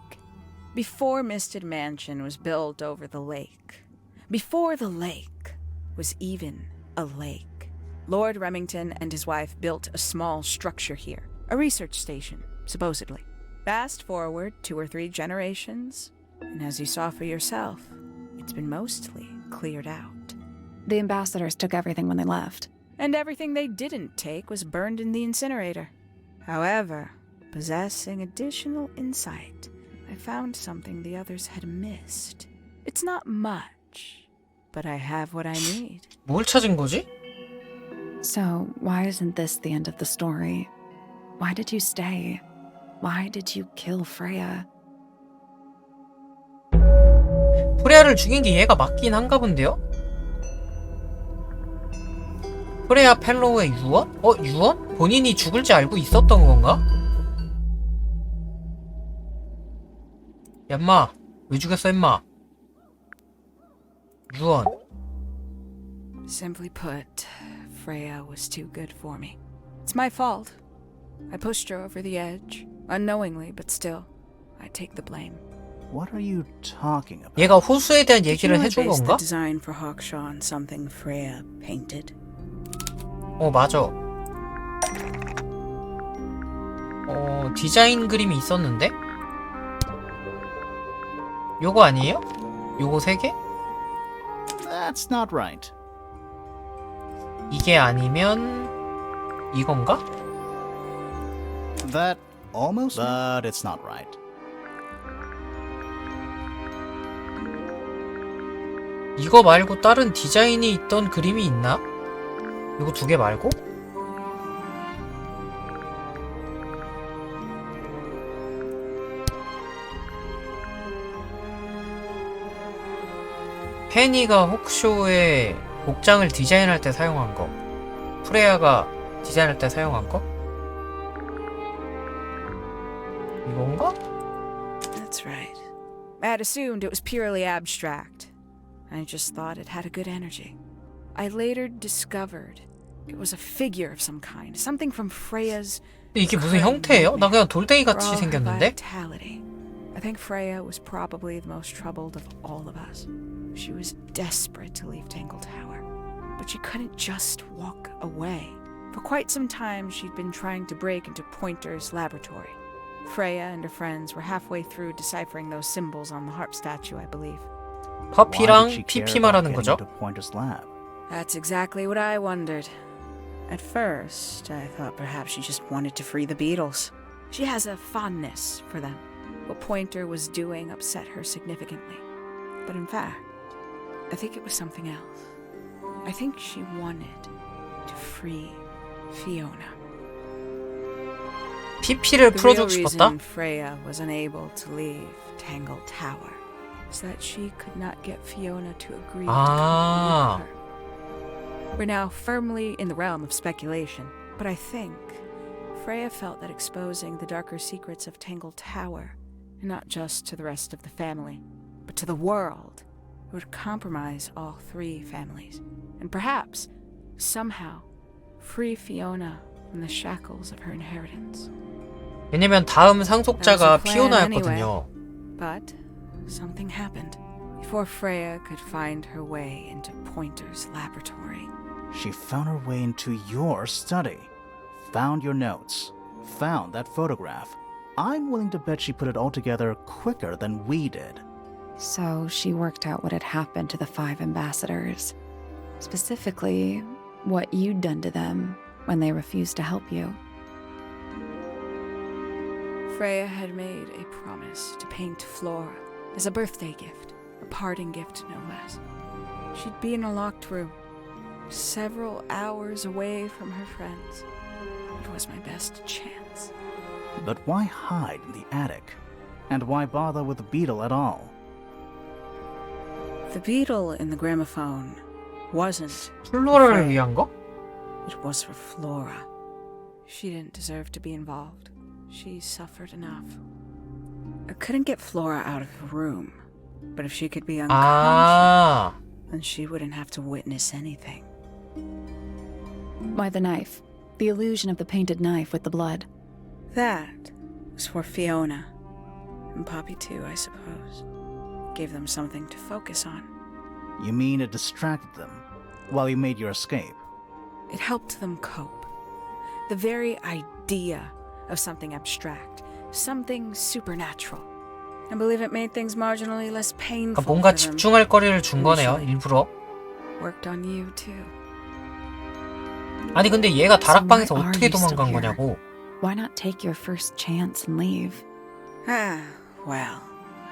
Before Misted Mansion was built over the lake, before the lake was even a lake, Lord Remington and his wife built a small structure here, a research station, supposedly. Fast forward 2 or 3 generations, and as you saw for yourself, it's been mostly cleared out. The ambassadors took everything when they left. And everything they didn't take was burned in the incinerator. However, possessing additional insight, I found something the others had missed. It's not much, but I have what I need. 뭘 찾은 거지? So, why isn't this the end of the story? Why did you stay? Why did you kill Freya? 프레아를 죽인 게 얘가 맞긴 한가 본데요? 프레아 펠로우의 유언? 유언? 본인이 죽을지 알고 있었던 건가? 야 인마 왜 죽였어 인마? 유언. Simply put, Freya was too good for me. It's my fault. I pushed her over the edge, unknowingly, but still, I take the blame. What are you talking about? 얘가 호수에 대한 Did 얘기를 you 해준 base the 건가? design for Hawkshaw on something Freya painted? 맞아. 디자인 그림이 있었는데? 요거 아니에요? 요거 3개? That's not right. 이게 아니면 이건가? That almost, but it's not right. 이거 말고 다른 디자인이 있던 그림이 있나? 이거 2개 말고? 페니가 혹쇼의 복장을 디자인할 때 사용한 거, 프레야가 디자인할 때 사용한 거? 이건가? That's right. I had assumed it was purely abstract. I just thought it had a good energy. I later discovered it was a figure of some kind, something from Freya's. 근데 이게 무슨 형태예요? 나 그냥 돌덩이 For 같이 all her 생겼는데? vitality. I think Freya was probably the most troubled of all of us. She was desperate to leave Tangletower, but she couldn't just walk away. For quite some time, she'd been trying to break into Pointer's laboratory. Freya and her friends were halfway through deciphering those symbols on the harp statue, I believe. 퍼피랑 PP 말하는 거죠? Pointer's lab? That's exactly what I wondered. At first, I thought perhaps she just wanted to free the beetles. She has a fondness for them. What Pointer was doing upset her significantly. But in fact, I think it was something else. I think she wanted to free Fiona. PP를 The real 풀어주고 싶었다? reason Freya was unable to leave Tangle Tower is that she could not get Fiona to agree to come with her. We're now firmly in the realm of speculation, but I think Freya felt that exposing the darker secrets of Tangle Tower, not just to the rest of the family, but to the world, would compromise all 3 families, and perhaps, somehow, free Fiona from the shackles of her inheritance. 왜냐면 다음 That was 상속자가 the plan 피오나였거든요. But something happened before Freya could find her way into Pointer's laboratory. She found her way into your study, found your notes, found that photograph. I'm willing to bet she put it all together quicker than we did. So she worked out what had happened to the 5 ambassadors. Specifically, what you'd done to them when they refused to help you. Freya had made a promise to paint Flora as a birthday gift, a parting gift no less. She'd be in a locked room, several hours away from her friends. It was my best chance. But why hide in the attic? And why bother with the beetle at all? The beetle in the gramophone wasn't. 플로라를 위한 거? It was for Flora. She didn't deserve to be involved. She suffered enough. I couldn't get Flora out of her room, but if she could be unconscious, 아, then she wouldn't have to witness anything. Why the knife? The illusion of the painted knife with the blood. That was for Fiona. And Poppy too, I suppose. Gave them something to focus on. You mean it distracted them while you made your escape? It helped them cope. The very idea of something abstract, something supernatural. I believe it made things marginally less painful 그러니까 뭔가 for them. 집중할 거리를 준 거네요, 일부러. Worked on you too. 아니 근데 얘가 다락방에서 So why are 어떻게 you still 도망간 here? 거냐고. Why not take your first chance and leave? Ah, well,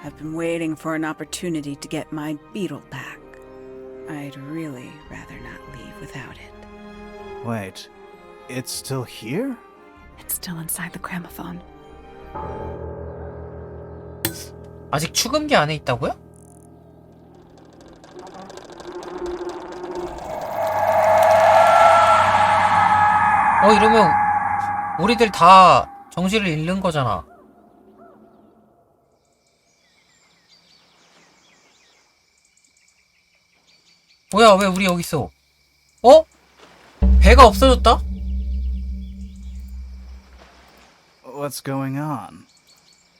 I've been waiting for an opportunity to get my beetle back. I'd really rather not leave without it. Wait, it's still here? It's still inside the gramophone. 아직 축음기 안에 있다고요? 이러면 우리들 다 정신을 잃는 거잖아. 뭐야, 왜 우리 여기 있어? 배가 없어졌다? What's going on?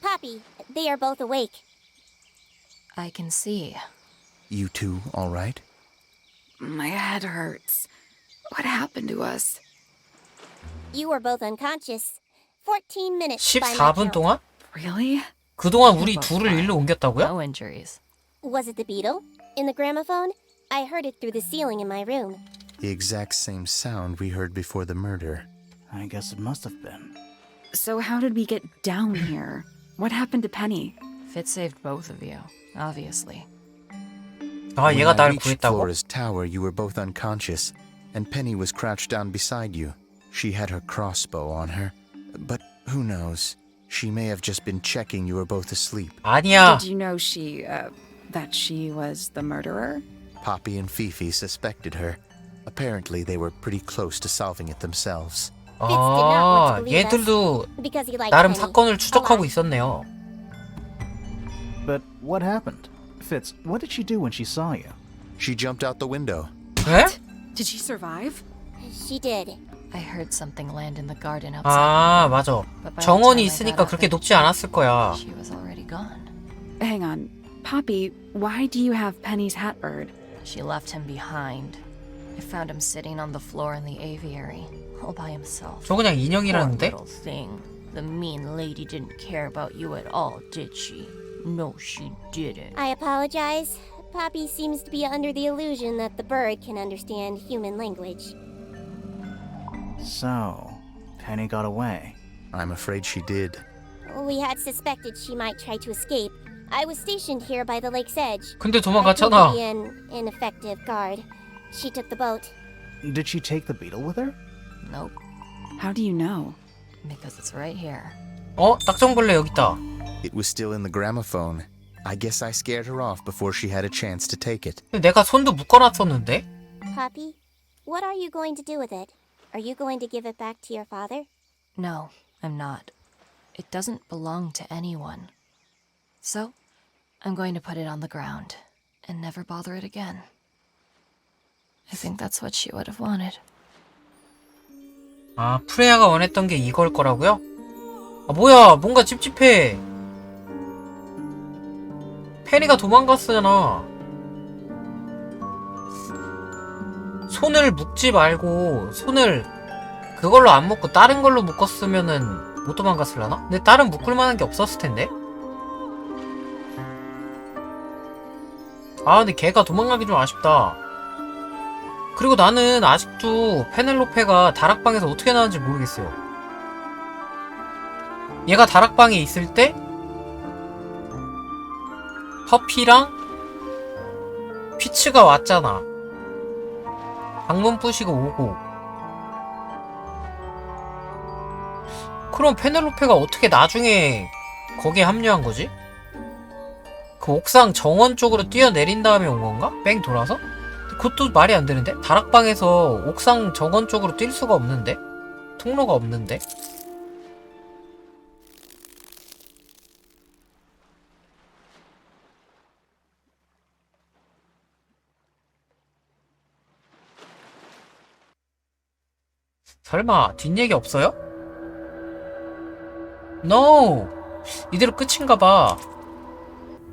Poppy, they are both awake. I can see. You two all right? My head hurts. What happened to us? You were both unconscious. 14 minutes by my 14분 count. 동안? Really? 그동안 우리 둘을 일로 옮겼다고요? No injuries. Was it the beetle? In the gramophone? I heard it through the ceiling in my room. The exact same sound we heard before the murder. I guess it must have been. So how did we get down here? What happened to Penny? Fitz saved both of you, obviously. 아, When 얘가 I 날 reached 구했다고? Flora's tower, you were both unconscious, and Penny was crouched down beside you. She had her crossbow on her, but who knows? She may have just been checking you were both asleep. 아니야. Did you know that she was the murderer? Poppy and Fifi suspected her. Apparently, they were pretty close to solving it themselves. 아, 얘들도 Because he liked 나름 Penny. 사건을 추적하고 A lot. 있었네요. But what happened? Fitz, what did she do when she saw you? She jumped out the window. 에? Did she survive? She did. I heard something land in the garden outside. 아, 맞아. But by the 정원이 time I 있으니까 got up 그렇게 there, 높지 않았을 거야. She was already gone. Hang on. Poppy, why do you have Penny's hat bird? She left him behind. I found him sitting on the floor in the aviary, all by himself. 저 그냥 Poor 인형이라는데? little thing. The mean lady didn't care about you at all, did she? No, she didn't. I apologize. Poppy seems to be under the illusion that the bird can understand human language. So, Penny got away. I'm afraid she did. We had suspected she might try to escape. I was stationed here by the lake's edge. 근데 I proved to 도망갔잖아. be an ineffective guard. She took the boat. Did she take the beetle with her? Nope, How do you know? because it's right here. 딱정벌레 여기 있다. It was still in the gramophone. I guess I scared her off before she had a chance to take it. 근데 내가 손도 묶어놨었는데? Poppy, what are you going to do with it? Are you going to give it back to your father? No, I'm not. It doesn't belong to anyone. So, I'm going to put it on the ground and never bother it again. I think that's what she would have wanted. 아, 프레야가 원했던 게 이걸 거라고요? 아, 뭐야, 뭔가 찝찝해. 페리가 도망갔잖아. 손을 묶지 말고 손을 그걸로 안 묶고 다른 걸로 묶었으면은 못 도망갔을라나? 근데 다른 묶을 만한 게 없었을 텐데? 아, 근데 걔가 도망가기 좀 아쉽다. 그리고 나는 아직도 페넬로페가 다락방에서 어떻게 나왔는지 모르겠어요. 얘가 다락방에 있을 때 퍼피랑 피츠가 왔잖아. 방문 부시고 오고. 그럼 페넬로페가 어떻게 나중에 거기에 합류한 거지? 그 옥상 정원 쪽으로 뛰어내린 다음에 온 건가? 뺑 돌아서? 그것도 말이 안 되는데? 다락방에서 옥상 정원 쪽으로 뛸 수가 없는데? 통로가 없는데? 설마 뒷얘기 없어요? NO! 이대로 끝인가봐.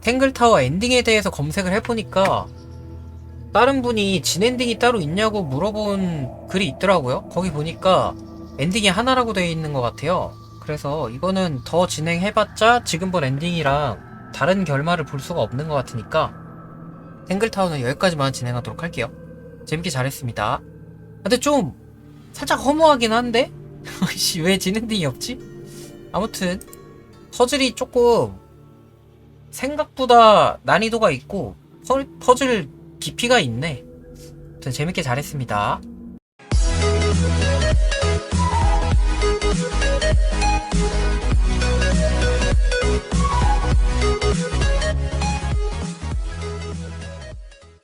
탱글타워 엔딩에 대해서 검색을 해보니까 다른 분이 진엔딩이 따로 있냐고 물어본 글이 있더라고요. 거기 보니까 엔딩이 하나라고 되어 있는 것 같아요. 그래서 이거는 더 진행해봤자 지금 본 엔딩이랑 다른 결말을 볼 수가 없는 것 같으니까 탱글타워는 여기까지만 진행하도록 할게요. 재밌게 잘했습니다. 근데 좀 살짝 허무하긴 한데? 왜 진엔딩이 없지? 아무튼 퍼즐이 조금 생각보다 난이도가 있고 퍼즐 깊이가 있네. 아무튼 재밌게 잘했습니다.